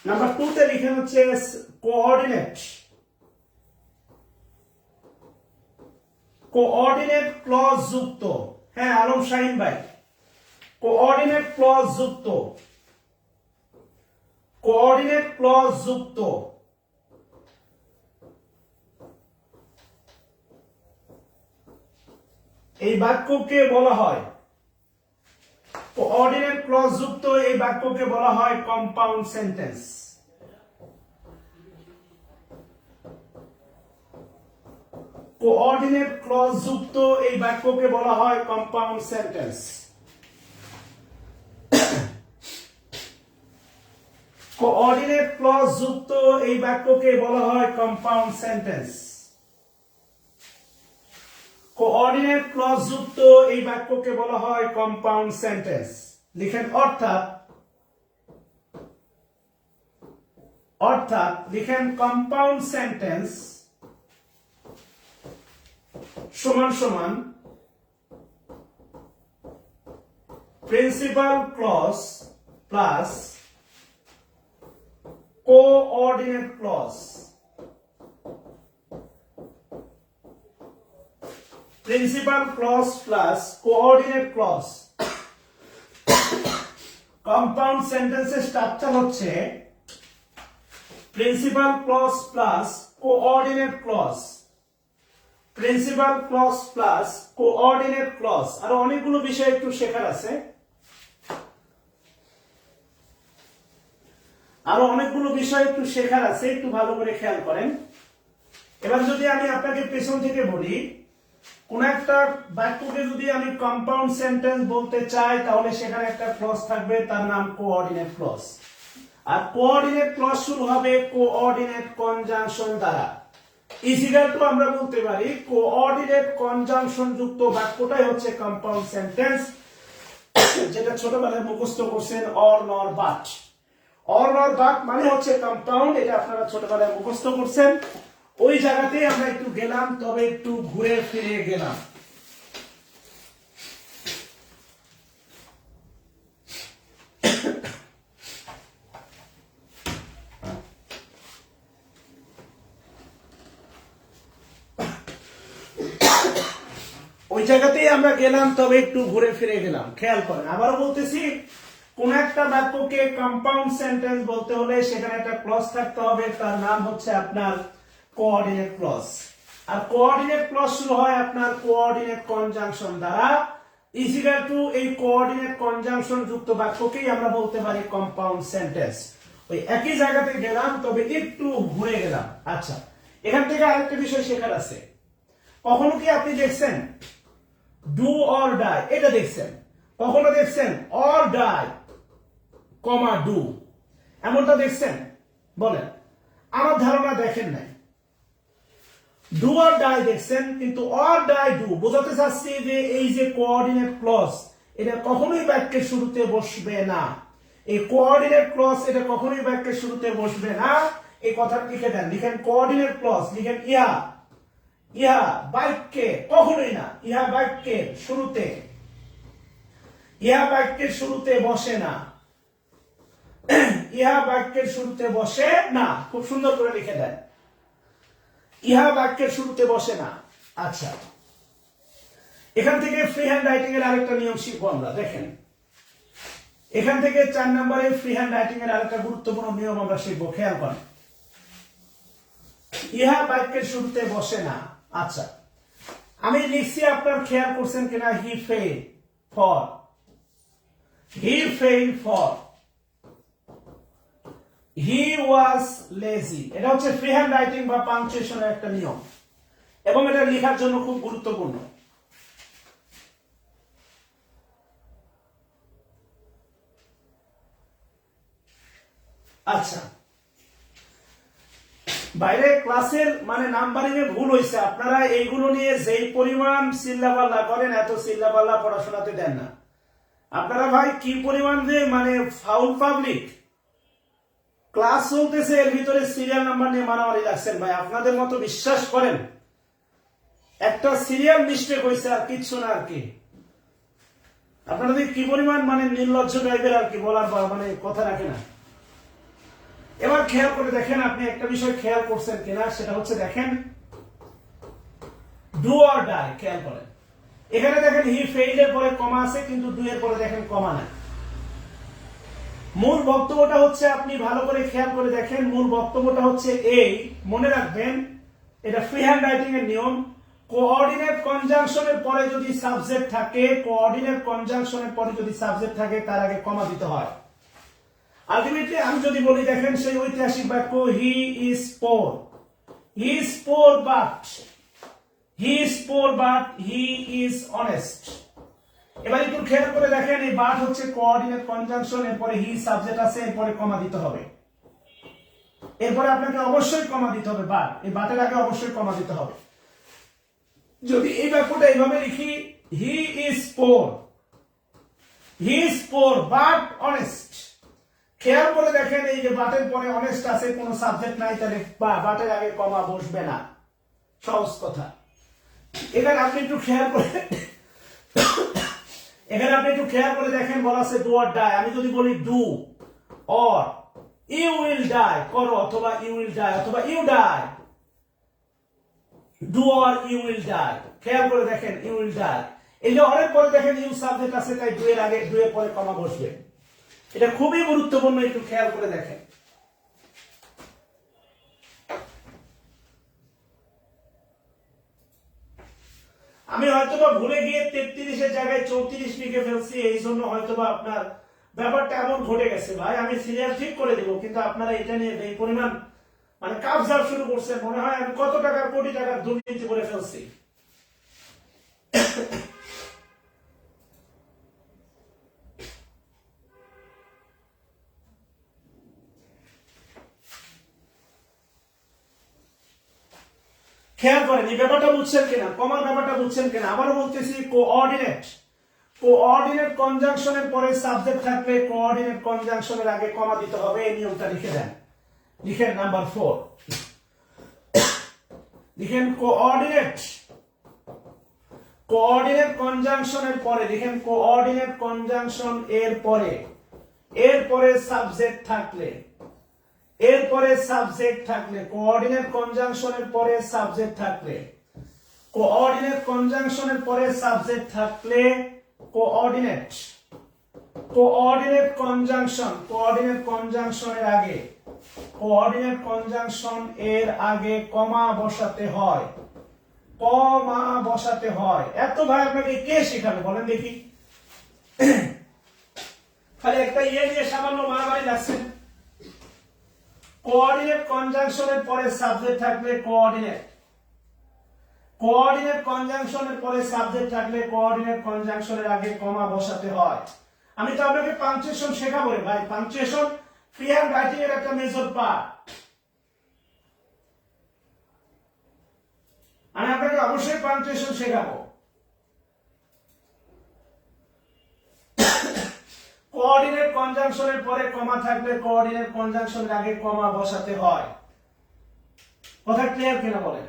নাম্বার টু তে লিখেন হচ্ছে কোঅর্ডিনেট। কোঅর্ডিনেট ক্লজ যুক্ত। হ্যাঁ আলম শাহিন ভাই, কোঅর্ডিনেট ক্লজ যুক্ত। কোঅর্ডিনেট ক্লজ যুক্ত। এই বাক্যকে বলা হয় কোঅর্ডিনেট ক্লজ যুক্ত এই বাক্যকে বলা হয় কম্পাউন্ড সেন্টেন্স। কোঅর্ডিনেট ক্লজ যুক্ত এই বাক্যকে বলা হয় কম্পাউন্ড সেন্টেন্স। কোঅর্ডিনেট ক্লজ যুক্ত এই বাক্যকে বলা হয় কম্পাউন্ড সেন্টেন্স। কোঅর্ডিনেট ক্লজ যুক্ত এই বাক্যকে বলা হয় কম্পাউন্ড সেন্টেন্স। লিখেন অর্থাৎ লিখেন কম্পাউন্ড সেন্টেন্স সমান সমান principal clause plus coordinate clause. Principal clause plus coordinate clause. Compound সেন্টেন্সের স্ট্রাকচার হচ্ছে principal clause plus coordinate clause. Principal clause plus coordinate clause. আর অনেকগুলো বিষয় একটু শেখার আছে, একটু ভালো করে খেয়াল করেন। এবার যদি আমি আপনাকে পেছন থেকে বলি, কোন একটা বাক্যকে যদি আমি কম্পাউন্ড সেন্টেন্স বলতে চাই তাহলে সেখানে একটা ক্লজ থাকবে, তার নাম কোঅর্ডিনেট ক্লজ। আর কোঅর্ডিনেট ক্লজ শুরু হবে কোঅর্ডিনেট কনজাংশন দ্বারা। ইজিকাল টু আমরা বলতে পারি কোঅর্ডিনেট কনজাংশন যুক্ত বাক্যটাই হচ্ছে কম্পাউন্ড সেন্টেন্স, যেটা ছোটবেলায় মুখস্থ করছেন অর নর বাট। অর নর বাট মানে হচ্ছে কম্পাউন্ড, এটা আপনারা ছোটবেলায় মুখস্থ করছেন। ওই জায়গাতে আমরা একটু গেলাম, তবে একটু ঘুরে ফিরে গেলাম। ওই জায়গাতেই আমরা গেলাম, তবে একটু ঘুরে ফিরে গেলাম। খেয়াল করেন, আবারও বলতেছি, কোন একটা বাক্যকে কম্পাউন্ড সেন্টেন্স বলতে হলে সেখানে একটা ক্লজ থাকতে হবে, তার নাম হচ্ছে আপনার কোঅর্ডিনেট ক্লজ। আর কোঅর্ডিনেট ক্লজ শুরু হয় আপনার কোঅর্ডিনেট কনজাংশন দ্বারা। ইজিকাল টু এই কোঅর্ডিনেট কনজাংশন যুক্ত বাক্যকেই আমরা বলতে পারি কম্পাউন্ড সেন্টেন্স। ওই একই জায়গাতে গেলাম, তবে একটু ঘুরে গেলাম। আচ্ছা, এখান থেকে আরেকটা বিষয় শেখার আছে। কখনো কি আপনি দেখছেন ডু অর ডাই? এটা দেখছেন? কখনো দেখছেন অর ডাই কমা ডু? এমনটা দেখছেন? বলেন। আমার ধারণা দেখেন নাই। ডু অর ডাই দেখছেন, কিন্তু অর ডাই ডু বোঝাতে চাচ্ছি যে এই যে কোঅর্ডিনেট ক্লজ, এটা কখনোই বাক্যের শুরুতে বসবে না। এই কোঅর্ডিনেট ক্লজ এটা কখনোই বাক্যের শুরুতে বসবে না। এই কথাটা লিখে দেন। লিখেন কোঅর্ডিনেট ক্লজ, লিখেন ইহা। ইহা বাক্যে কখনোই না, ইহা বাক্যের শুরুতে, ইহা বাক্যের শুরুতে বসে না। ইহা বাক্যের শুরুতে বসে না। খুব সুন্দর করে লিখে দেন, ইহা বাক্যের শুরুতে বসে না। আচ্ছা, এখান থেকে ফ্রি হ্যান্ড রাইটিং এর আরেকটা নিয়ম শিখবো আমরা। দেখেন, এখান থেকে 4 নম্বরে ফ্রি হ্যান্ড রাইটিং এর আরেকটা গুরুত্বপূর্ণ নিয়ম আমরা শিখবো। খেয়াল করেন, ইহা বাক্যের শুরুতে বসে না। আচ্ছা, আমি লিখছি, আপনার খেয়াল করছেন কিনা? He fail for, he fail for, he was lazy. এটা হচ্ছে ফ্রি হ্যান্ড রাইটিং বা পাংচুয়েশনের একটা নিয়ম, এবং এটা লেখার জন্য খুব গুরুত্বপূর্ণ। আচ্ছা, বাইরে ক্লাসের মানে নাম্বারিং এ ভুল হয়েছে। আপনারা এইগুলো নিয়ে যেই পরিমাণ চিল্লাপাল্লা করেন, এত চিল্লাপাল্লা পড়াশোনাতে দেন না। আপনারা ভাই কি পরিমাণ যে মানে ফাউল পাবলিক। ক্লাস চলতেছে, এর ভিতরে সিরিয়াল নাম্বার নিয়ে মারামারি লাগছেন। ভাই আপনাদের মতো বিশ্বাস করেন, একটা সিরিয়াল মিস্টেক হয়েছে আর কিচ্ছু না। আর কি আপনাদের কি পরিমাণ মানে নির্লজ্জ টাইপের, আর কি বলার মানে কথা রাখে না। এবার খেয়াল করে দেখেন, আপনি একটা বিষয় খেয়াল করছেন কিনা, সেটা হচ্ছে দেখেন ডু অর ডাই। খেয়াল করেন, এখানে দেখেন হি ফেইল এর পরে কমা আছে, কিন্তু ডু এর পরে দেখেন কমা নাই। মূল বক্তব্যটা হচ্ছে, আপনি ভালো করে খেয়াল করে দেখেন, মূল বক্তব্যটা হচ্ছে এই, মনে রাখবেন এটা ফ্রি হ্যান্ড রাইটিং এর নিয়ম। কোঅর্ডিনেট কনজাংশনের পরে যদি সাবজেক্ট থাকে, কোঅর্ডিনেট কনজাংশনের পরে যদি সাবজেক্ট থাকে তার আগে কমা দিতে হয়। আলটিমেটলি আমি যদি বলি, দেখেন সেই ঐতিহাসিক বাক্য, he is poor, he is poor but, he is poor but he is honest. এবার একটু খেয়াল করে দেখেন, এই বাট হচ্ছে কোঅর্ডিনেট কনজাংশন, এরপরে হি সাবজেক্ট আছে, এরপরে কমা দিতে হবে, এরপরে আপনাকে অবশ্যই কমা দিতে হবে, বাট, এই বাটের আগে অবশ্যই কমা দিতে হবে। যদি এই বাক্যটা এইভাবে লিখি, he is poor, he is poor but honest, খেয়াল করে দেখেন এই যে বাটের পরে অনেস্ট আছে, কোনো সাবজেক্ট নাই, তাহলে বাটের আগে কমা বসবে না, সহজ কথা। এখানে আপনি একটু খেয়াল করে দেখেন বলা আছে ডু অর ডাই। আমি যদি বলি do or you will die, করো, অথবা ইউ উইল ডাই, অথবা you die, do or you will die, খেয়াল করে দেখেন ইউ উইল ডাই, এই যে অনেক পরে দেখেন ইউ সাবজেক্ট আছে, তাই ডু এর আগে, ডু এর পরে কমা বসবে। এটা খুবই গুরুত্বপূর্ণ, একটু খেয়াল করে দেখেন। আমি হয়তোবা ভুলে গিয়ে 33-এর জায়গায় 34 লিখে ফেলছি, এই জন্য হয়তোবা আপনার ব্যাপারটা এমন ঘটে গেছে। ভাই আমি সিরিয়াল ঠিক করে দেবো, কিন্তু আপনারা এটা নিয়ে এই পরিমাণ মানে কাবজার শুরু করছেন, মনে হয় আমি কত টাকার, কোটি টাকার দুর্নীতি করে ফেলছি। খেয়াল করেন এই ব্যাপারটা বুঝছেন কিনা, কমার ব্যাপারটা বুঝছেন কিনা। আবারও বলতেছি, কোঅর্ডিনেট, কোঅর্ডিনেট কনজাংশনের পরে সাবজেক্ট থাকলে কোঅর্ডিনেট কনজাংশনের আগে কমা দিতে হবে, এই নিয়মটা লিখে দেন। লিখেন নাম্বার 4, লিখেন কোঅর্ডিনেট, কোঅর্ডিনেট কনজাংশনের পরে, লিখেন কোঅর্ডিনেট কনজাংশন এরপরে সাবজেক্ট থাকলে, এরপরে সাবজেক্ট থাকলে, কোঅর্ডিনেট কনজাংশনের পরে সাবজেক্ট থাকলে, কোঅর্ডিনেট কনজাংশনের পরে সাবজেক্ট থাকলে, কোঅর্ডিনেট, কোঅর্ডিনেট কনজাংশন, কোঅর্ডিনেট কনজাংশনের আগে, কোঅর্ডিনেট কনজাংশন এর আগে কমা বসাতে হয়, কমা বসাতে হয়। এত ভাই আপনাকে কে শেখাবে বলেন দেখি? খালি একটা ইয়ে নিয়ে সামান্য মারামারি লাগছেন। কোঅর্ডিনেট কনজাংশনের পরে সাবজেক্ট থাকলে, কোঅর্ডিনেট, কোঅর্ডিনেট কনজাংশনের পরে সাবজেক্ট থাকলে কোঅর্ডিনেট কনজাংশনের আগে কমা বসাতে হয়। আমি তো আপনাকে পাংচুয়েশন শেখাবো রে ভাই, পাংচুয়েশন ফ্রি হ্যান্ড রাইটিং এর একটা মেজর পার্ট। আমি আপনাকে অবশ্যই পাংচুয়েশন শেখাবো। কোঅর্ডিনেট কনজাংশনের পরে কমা থাকলে কোঅর্ডিনেট কনজাংশনের আগে কমা বসাতে হয়। কথা ক্লিয়ার কিনা বলেন?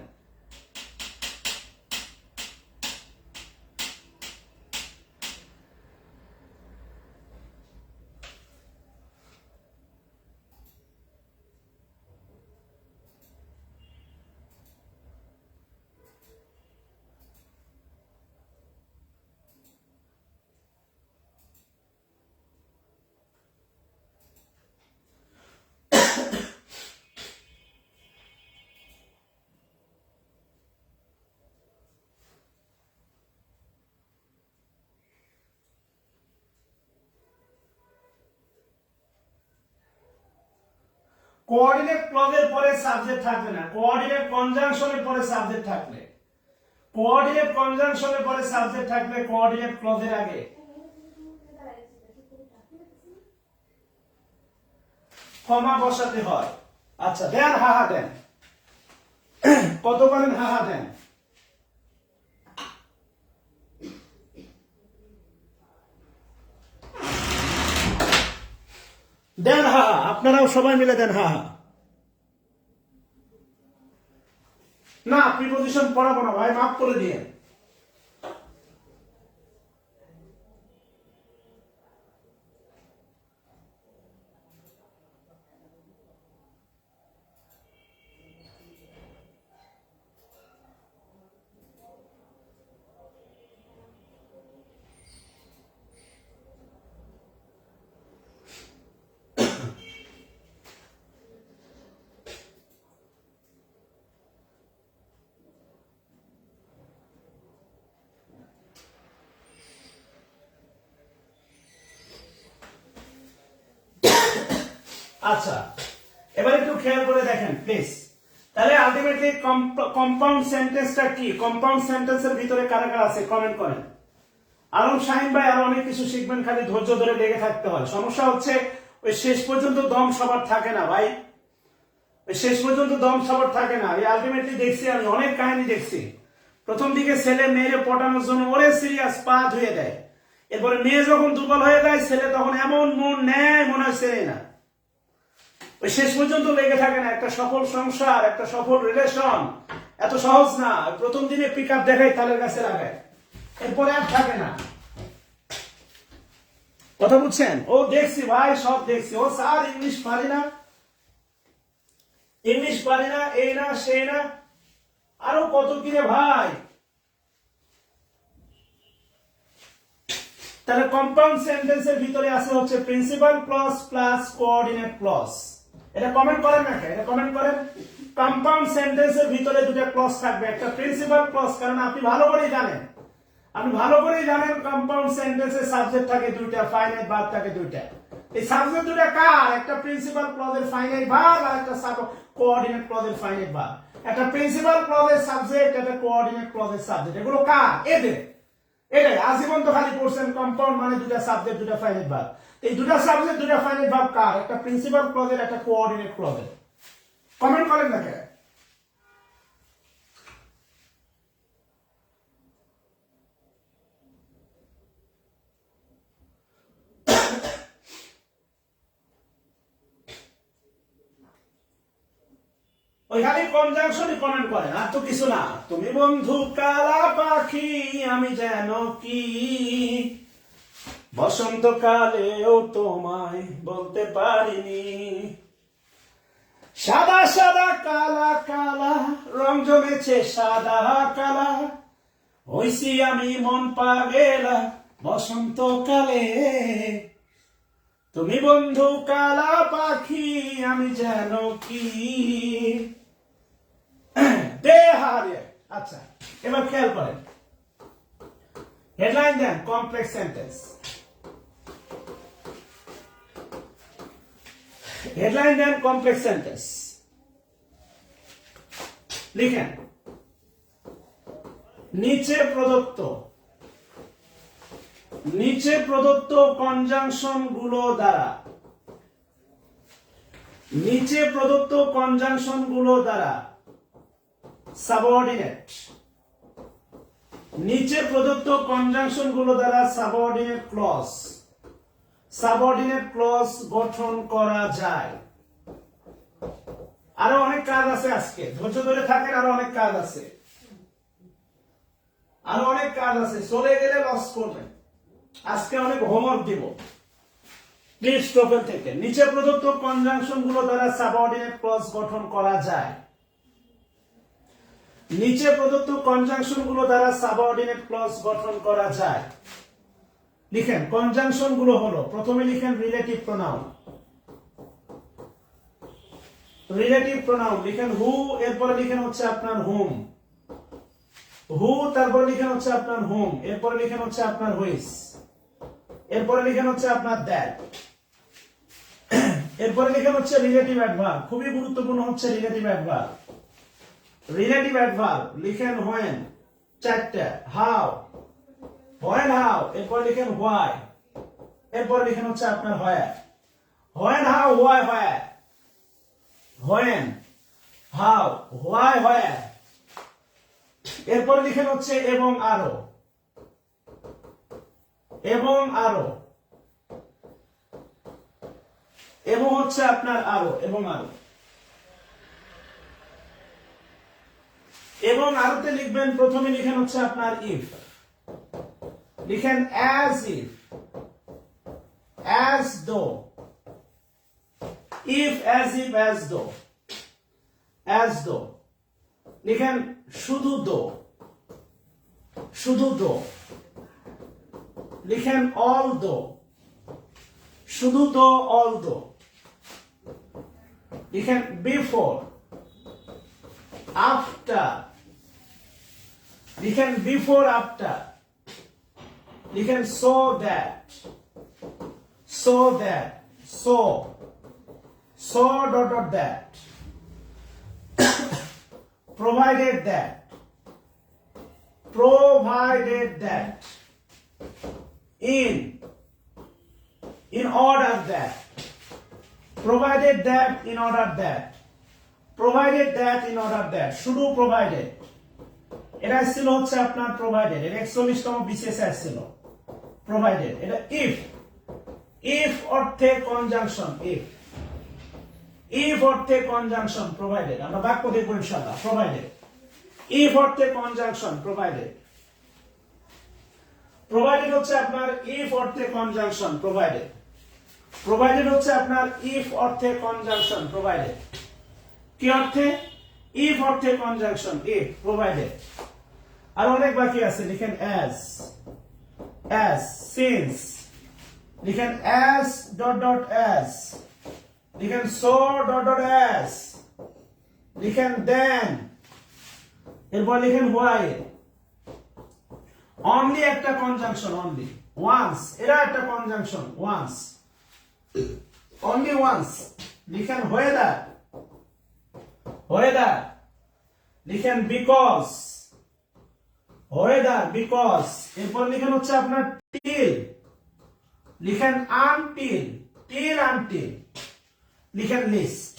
কোঅর্ডিনেট ক্লজের পরে সাবজেক্ট থাকবে না, কোঅর্ডিনেট কনজাংশনের পরে সাবজেক্ট থাকলে, কোঅর্ডিনেট কনজাংশনের পরে সাবজেক্ট থাকলে কোঅর্ডিনেট ক্লজের আগে কমা বসাতে হয়। আচ্ছা দেন, হাহা দেন, কত পারেন হাহা দেন। দেন হাহা, আপনারাও সবাই মিলে দেন হাহা। না প্রিপোজিশন পড়াবো না ভাই, মাফ করে দিয়ে। আচ্ছা, এবার একটু খেয়াল করে দেখেন প্লিজ। তাহলে আলটিমেটলি কম্পাউন্ড সেন্টেন্সটা কি? কম্পাউন্ড সেন্টেন্সের ভিতরে কারা কারা আছে কমেন্ট করেন। আলম শাহিন ভাই আরো অনেক কিছু শিখবেন, খালি ধৈর্য ধরে লেগে থাকতে হয়। সমস্যা হচ্ছে ওই শেষ পর্যন্ত দম সবার থাকে না ভাই, ওই শেষ পর্যন্ত দম সবার থাকে না। এই আলটিমেটলি দেখছি আমি অনেক কাহিনী দেখছি, প্রথম দিকে ছেলে মেয়েরে পটানোর জন্য ওরে সিরিয়াস পা ধুয়ে দেয়, এরপরে মেয়ে যখন দুর্বল হয়ে যায় ছেলে তখন এমন মন নেয় মনে হয় ছেলে না, ওই শেষ পর্যন্ত লেগে থাকে না। একটা সফল সংসার, একটা সফল রিলেশন এত সহজ না। প্রথম দিনে পিক আপ দেখায় তালের গাছে লাগায়, এরপরে আর থাকে না। কথা বুঝছেন? ও দেখছি ভাই, সব দেখছি। ও স্যার ইংলিশ পারি না, ইংলিশ পারি না, এই না সেই না, আরো কত কি রে ভাই। তাহলে কম্পাউন্ড সেন্টেন্সের ভিতরে আছে হচ্ছে principal clause plus coordinate clause. এটা কমেন্ট করেন না, এটা কমেন্ট করেন। কম্পাউন্ড সেন্টেন্সের ভিতরে দুটো ক্লজ থাকবে, একটা প্রিন্সিপাল ক্লজ, কারণ আপনি ভালো করেই জানেন, আপনি ভালো করেই জানেন কম্পাউন্ড সেন্টেন্সের সাবজেক্ট থাকে দুইটা, ফাইনাইট ভার্ব থাকে দুইটা। এই সাবজেক্ট দুটো কার? একটা প্রিন্সিপাল ক্লজের ফাইনাইট ভার্ব আর একটা কোঅর্ডিনেট ক্লজের ফাইনাইট ভার্ব। একটা প্রিন্সিপাল ক্লজের সাবজেক্ট, একটা কোঅর্ডিনেট ক্লজের সাবজেক্ট। এগুলো কার? এদের। এটাই আজীবন তো খালি পড়ছেন কম্পাউন্ড মানে দুটা সাবজেক্ট দুটা ফাইনাইট ভার্ব। এই দুটা সাবজেক্ট দুটা ফাইনাইট ভার্ব কার? একটা প্রিন্সিপাল ক্লজের, একটা কোঅর্ডিনেট ক্লজের। কমেন্ট করেন না কেন? ওই খালি কনজাংশনই কমেন্ট করেন, আর তো কিছু না। তুমি বন্ধু কালা পাখি আমি যেন কি, বসন্তকালেও তোমায় বলতে পারিনি। সাদা সাদা কালা কালা রং জমেছে সাদা কালা, হইছি আমি মন পাগেলা বসন্তকালে। তুমি বন্ধু কালা পাখি আমি যেন কি দেহারে। আচ্ছা, এবার খেয়াল করেন, headline then complex sentence. Headline then complex sentence. লিখেন নিচে প্রদত্ত কনজাংশন গুলো দ্বারা, নিচে প্রদত্ত কনজাংশন গুলো দ্বারা সাবঅর্ডিনেট, নিচে প্রদত্ত কনজাংশন গুলো দ্বারা সাবঅর্ডিনেট ক্লজ, সাবঅর্ডিনেট ক্লজ গঠন করা যায়। আরো অনেক কাজ আছে আজকে, ধৈর্য ধরে থাকেন, আরো অনেক কাজ আছে, আরো অনেক কাজ আছে, চলে গেলে লস করবেন। আজকে অনেক হোমওয়ার্ক দিব প্লিজ টোকেন থেকে। নিচে প্রদত্ত কনজাংশন গুলো দ্বারা সাবঅর্ডিনেট ক্লজ গঠন করা যায়, নিচে প্রদত্ত কনজাংশন গুলো দ্বারা সাবঅর্ডিনেট ক্লজ গঠন করা যায়। লিখেন কনজাংশন গুলো হলো, প্রথমে লিখেন রিলেটিভ প্রোনাউন, রিলেটিভ প্রোনাউন লিখেন হু, এরপরে লিখেন হচ্ছে আপনার হুম, হু তারপরে লিখেন হচ্ছে আপনার হুম, এরপরে লিখেন হচ্ছে আপনার হুইচ, এরপরে লিখেন হচ্ছে আপনার দ্যাট, এরপরে লিখেন হচ্ছে রিলেটিভ অ্যাডভার্ব। খুবই গুরুত্বপূর্ণ হচ্ছে রিলেটিভ অ্যাডভার্ব। রিলেটিভ অ্যাডভার্ব লিখেন when, চারটা, how, when how, এরপর লিখেন why, এরপর লিখেন হচ্ছে আপনার where, when how why where, when how why where, এরপর লিখেন হচ্ছে এবং আরো, এবং আরো, এবং হচ্ছে আপনার আরো, এবং আরো, এবং আরোতে লিখবেন প্রথমে লিখেন হচ্ছে আপনার ইফ, লিখেন as if, as though, if as if as though, as though, লিখেন শুধু দো, শুধু দো, লিখেন all though, শুধু দো all though, লিখেন before, after, লিখেন before after, লিখেন so that, so that, so, so dot dot that provided that in order that provided that in order that provided that in order that শুধু provided এটা ছিল হচ্ছে আপনার provided এটা 41 তম বিসিএস ছিল provided এটা if অর্থে conjunction if অর্থে conjunction provided আমরা বাক্য দেখব ইনশাআল্লাহ provided if অর্থে conjunction provided হচ্ছে আপনার if অর্থে conjunction provided হচ্ছে আপনার if অর্থে conjunction provided কি অর্থে if অর্থে conjunction if provided আর অনেক বাকি আছে লিখেন as since লিখেন as dot dot as লিখেন so dot dot as লিখেন then এরপর লিখেন while only একটা conjunction only once এরা একটা conjunction once only once লিখেন whether লিখেন because এরপর লিখেন হচ্ছে আপনার till লিখেন until লিখেন list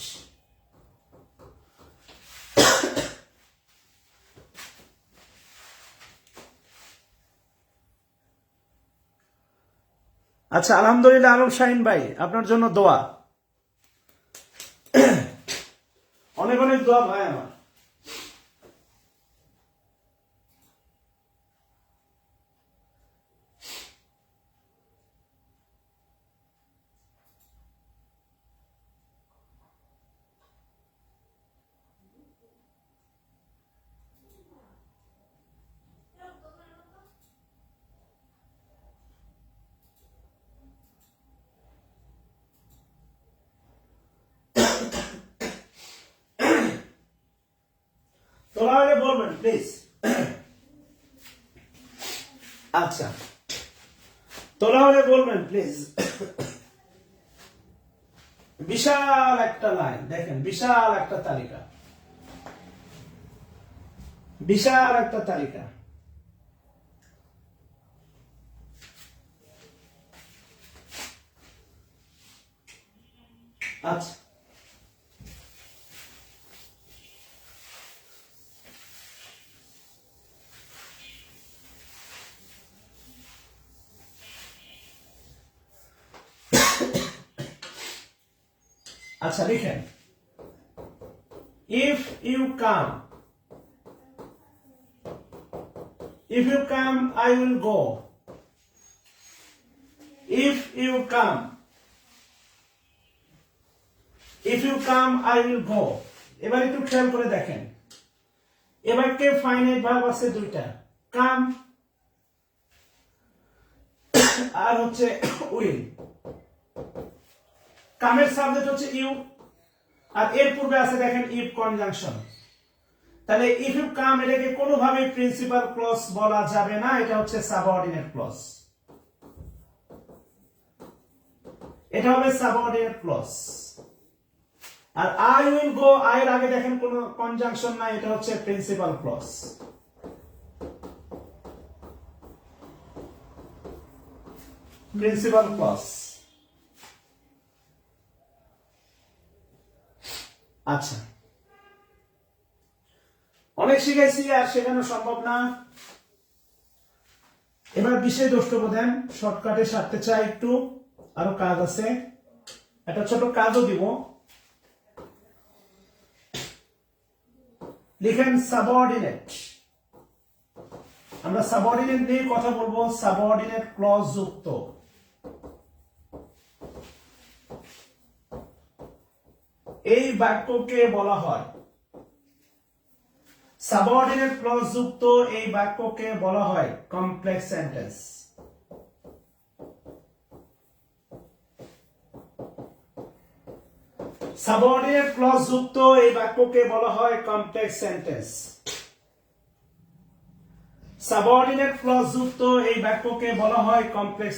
আচ্ছা আলহামদুলিল্লাহ আলম শাহিন ভাই আপনার জন্য দোয়া অনেক অনেক দোয়া ভাই আমার তোলা হলে বলবেন প্লিজ আচ্ছা তোলা হলে বলবেন প্লিজ বিশাল একটা লাইন দেখেন বিশাল একটা তালিকা আচ্ছা আচ্ছা লিখেন if you come I will go if you come I will go এবার একটু খেয়াল করে দেখেন এবার কে ফাইনাইট ভার্ব আছে দুইটা come আর হচ্ছে will কামের সাবজেক্ট হচ্ছে ইউ আর এর পূর্বে আছে দেখেন ইফ কনজাংশন তাহলে ইফ ইউ কাম এটাকে কোনোভাবে প্রিন্সিপাল ক্লজ বলা যাবে না এটা হচ্ছে সাবঅর্ডিনেট ক্লজ এটা হবে সাবঅর্ডিনেট ক্লজ আর আই উইল গো আই এর আগে দেখেন কোনো কনজাংশন নাই এটা হচ্ছে প্রিন্সিপাল ক্লজ আচ্ছা অনেক শিখাইছি আর শেখানো সম্ভব না এবার বিষয় দ্রষ্টব্য দেন শর্টকাটে সারতে চাই একটু আরো কাজ আছে একটা ছোট কাজও দিব লিখেন সাবঅর্ডিনেট আমরা সাবঅর্ডিনেট নিয়ে কথা বলবো সাবঅর্ডিনেট ক্লজ যুক্ত এই বাক্যকে বলা হয় সাবঅর্ডিনেট ক্লজ যুক্ত এই বাক্যকে বলা হয় কমপ্লেক্স সেন্টেন্স সাবঅর্ডিনেট ক্লজ যুক্ত এই বাক্যকে বলা হয় কমপ্লেক্স সেন্টেন্স সাবঅর্ডিনেট ক্লজ যুক্ত এই বাক্যকে বলা হয় কমপ্লেক্স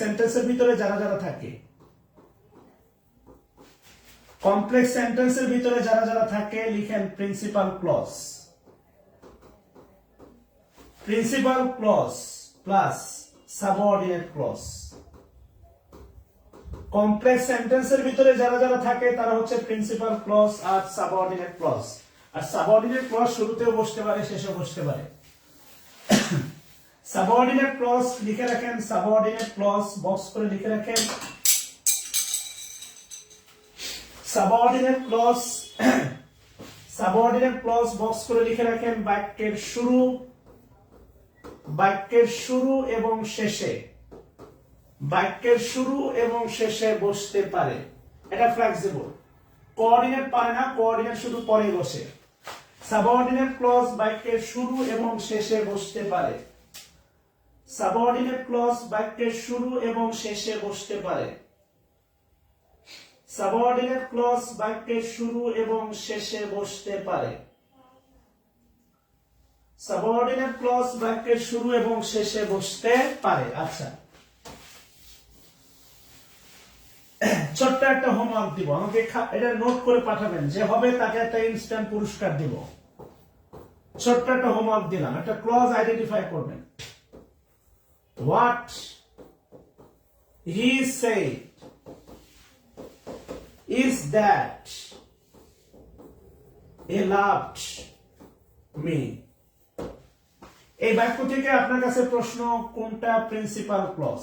সেন্টেন্সের ভিতরে যারা যারা থাকে কমপ্লেক্স সেন্টেন্সের ভিতরে যারা যারা থাকে লিখেন principal clause, principal clause plus subordinate clause. Complex সেন্টেন্সের ভিতরে যারা যারা থাকে তারা হচ্ছে প্রিন্সিপাল ক্লজ আর সাবঅর্ডিনেট ক্লজ। আর সাবঅর্ডিনেট ক্লজ শুরুতেও বসতে পারে, শেষে বসতে পারে। সাবঅর্ডিনেট ক্লজ লিখে রাখেন, সাবঅর্ডিনেট ক্লজ বক্স করে লিখে রাখেন। Subordinate clause, subordinate clause box করে লিখে রাখেন বাক্যের শুরু, বাক্যের শুরু এবং শেষে, বাক্যের শুরু এবং শেষে বসতে পারে। এটা ফ্লেক্সিবল। কোঅর্ডিনেট পারে না, কোঅর্ডিনেট শুধু পরে বসে। সাবঅর্ডিনেট ক্লজ বাক্যের শুরু এবং শেষে বসতে পারে। সাবঅর্ডিনেট ক্লজ বাক্যের শুরু এবং শেষে বসতে পারে। সাবঅর্ডিনেট ক্লজ বাক্যের শুরু এবং শেষে বসতে পারে। সাবঅর্ডিনেট ক্লজ বাক্যের শুরু এবং শেষে বসতে পারে। আচ্ছা, ছোট্ট একটা হোমওয়ার্ক দিব, আমাকে এটা নোট করে পাঠাবেন, যে হবে তাকে একটা ইনস্ট্যান্ট পুরস্কার দিব। ছোট্ট একটা হোমওয়ার্ক দিলাম, একটা ক্লজ আইডেন্টিফাই করবেন। What he shed is that he loved me। এই বাক্য থেকে আপনার কাছে প্রশ্ন, কোনটা প্রিন্সিপাল ক্লজ?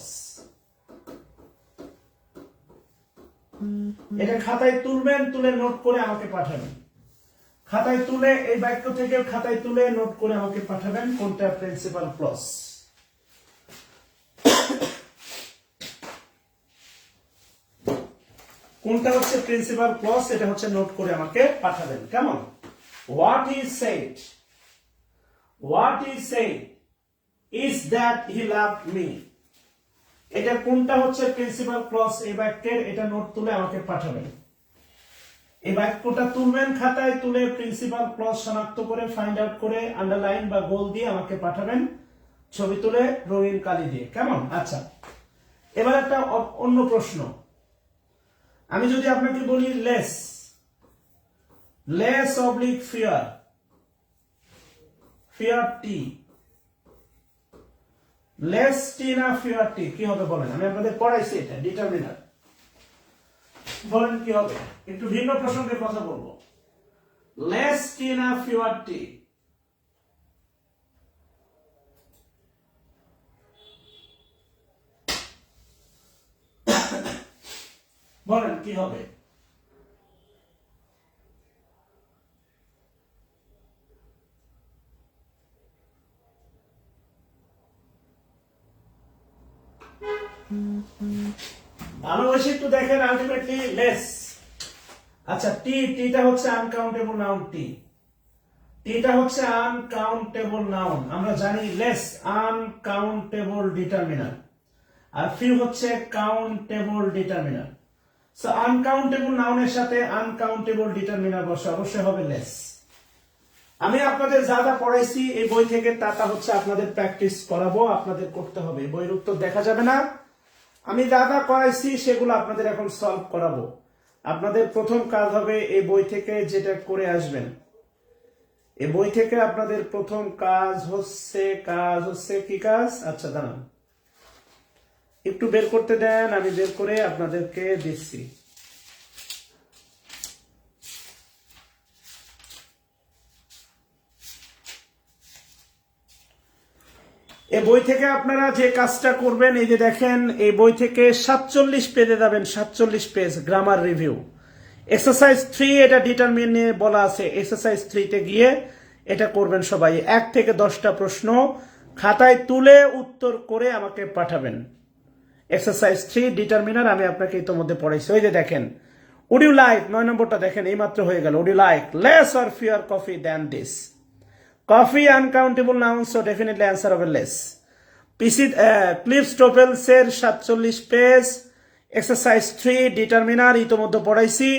এটা খাতায় তুলবেন, তুলে নোট করে আমাকে পাঠাবেন। খাতায় তুলে, এই বাক্য থেকে খাতায় তুলে নোট করে আমাকে পাঠাবেন কোনটা প্রিন্সিপাল ক্লজ। কোনটা হচ্ছে প্রিন্সিপাল ক্লজ, এটা হচ্ছে নোট করে আমাকে পাঠাবেন। কেমন? What he said, what he said is that he loved me. এটা কোনটা হচ্ছে প্রিন্সিপাল ক্লজ এই বাক্যের, এটা নোট তুলে আমাকে পাঠাবেন। এই বাক্যটা তুলবেন খাতায়, তুলে প্রিন্সিপাল ক্লজ শনাক্ত করে, ফাইন্ড আউট করে, আন্ডারলাইন বা গোল দিয়ে আমাকে পাঠাবেন, ছবি তুলে রঙিন কালি দিয়ে। কেমন? আচ্ছা, এবার একটা অন্য প্রশ্ন। আমি যদি আপনাকে বলি less, less oblique fewer, fewer টি, লেস টি না ফিয়ার টি, কি হবে বলেন? আমি আপনাদের পড়াইছি এটা, ডিটারমিনার। বলেন কি হবে? একটু ভিন্ন প্রসঙ্গে কথা বলবো। লেস টি না ফিয়ার টি? বলেন কি হবে? ভালোবেসে একটু দেখেন, আলটিমেটলি লেস। আচ্ছা, টি, টিটা হচ্ছে আনকাউন্টেবল নাউন। টিটা হচ্ছে আনকাউন্টেবল নাউন। আমরা জানি লেস আনকাউন্টেবল ডিটারমিনার, আর ফিউ হচ্ছে কাউন্টেবল ডিটারমিনার। সো আনকাউন্টেবল নাউনের সাথে আনকাউন্টেবল ডিটারমিনার বসে, অবশ্যই হবে লেস। আমি আপনাদের যা যা পড়াইছি এই বই থেকে তা হচ্ছে আপনাদের প্র্যাকটিস করাবো, আপনাদের করতে হবে। বইয়ের উত্তর দেখা যাবে না, আমি যা যা করাইছি সেগুলো আপনাদের এখন সলভ করাবো। আপনাদের প্রথম কাজ হবে এই বই থেকে যেটা করে আসবেন। এই বই থেকে আপনাদের প্রথম কাজ হচ্ছে কি কাজ? আচ্ছা দাঁড়ান, একটু বের করতে দেন, আমি বের করে আপনাদেরকে দিচ্ছি। এই বই থেকে আপনারা যে কাজটা করবেন, এই যে দেখেন, এই বই থেকে 47 পেজে যাবেন, 47 পেজ গ্রামার রিভিউ। এক্সারসাইজ 3 এটা ডিটারমিন নিয়ে বলা আছে। এক্সারসাইজ 3 তে গিয়ে এটা করবেন সবাই। 1 থেকে 10টা প্রশ্ন খাতায় তুলে উত্তর করে আমাকে পাঠাবেন। এক্সারসাইজ 3 ডিটারমিনার আমি আপনাকে ইতোমধ্যে পড়াইছি। ওই যে দেখেন, উড ইউ লাইক, 9 নম্বরটা দেখেন, এইমাত্র হয়ে গেল। Would you like less or fewer coffee than this? Coffee uncountable noun, so definitely answer হবে লেস। ক্লিফ স্টোফেলসের 47 পেজ এক্সারসাইজ 3 ডিটারমিনার ইতোমধ্যে পড়াইছি,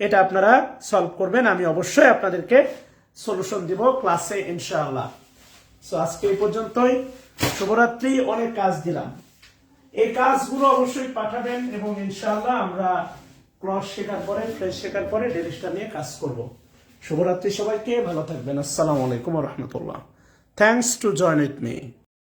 এটা আপনারা সলভ করবেন। আমি অবশ্যই আপনাদেরকে সলিউশন দিব ক্লাসে ইনশাআল্লাহ। সো আজকে এই পর্যন্তই। শুভরাত্রি। অনেক কাজ দিলাম, এই কাজগুলো অবশ্যই পাঠাবেন এবং ইনশাআল্লাহ আমরা ক্রস শেখার পরে ফ্রেশ শেখার পরে ডেলিস্টার নিয়ে কাজ করব। শুভরাত্রি সবাইকে, ভালো থাকবেন। আসসালামু আলাইকুম রহমতুল্লাহ। Thanks to join with me.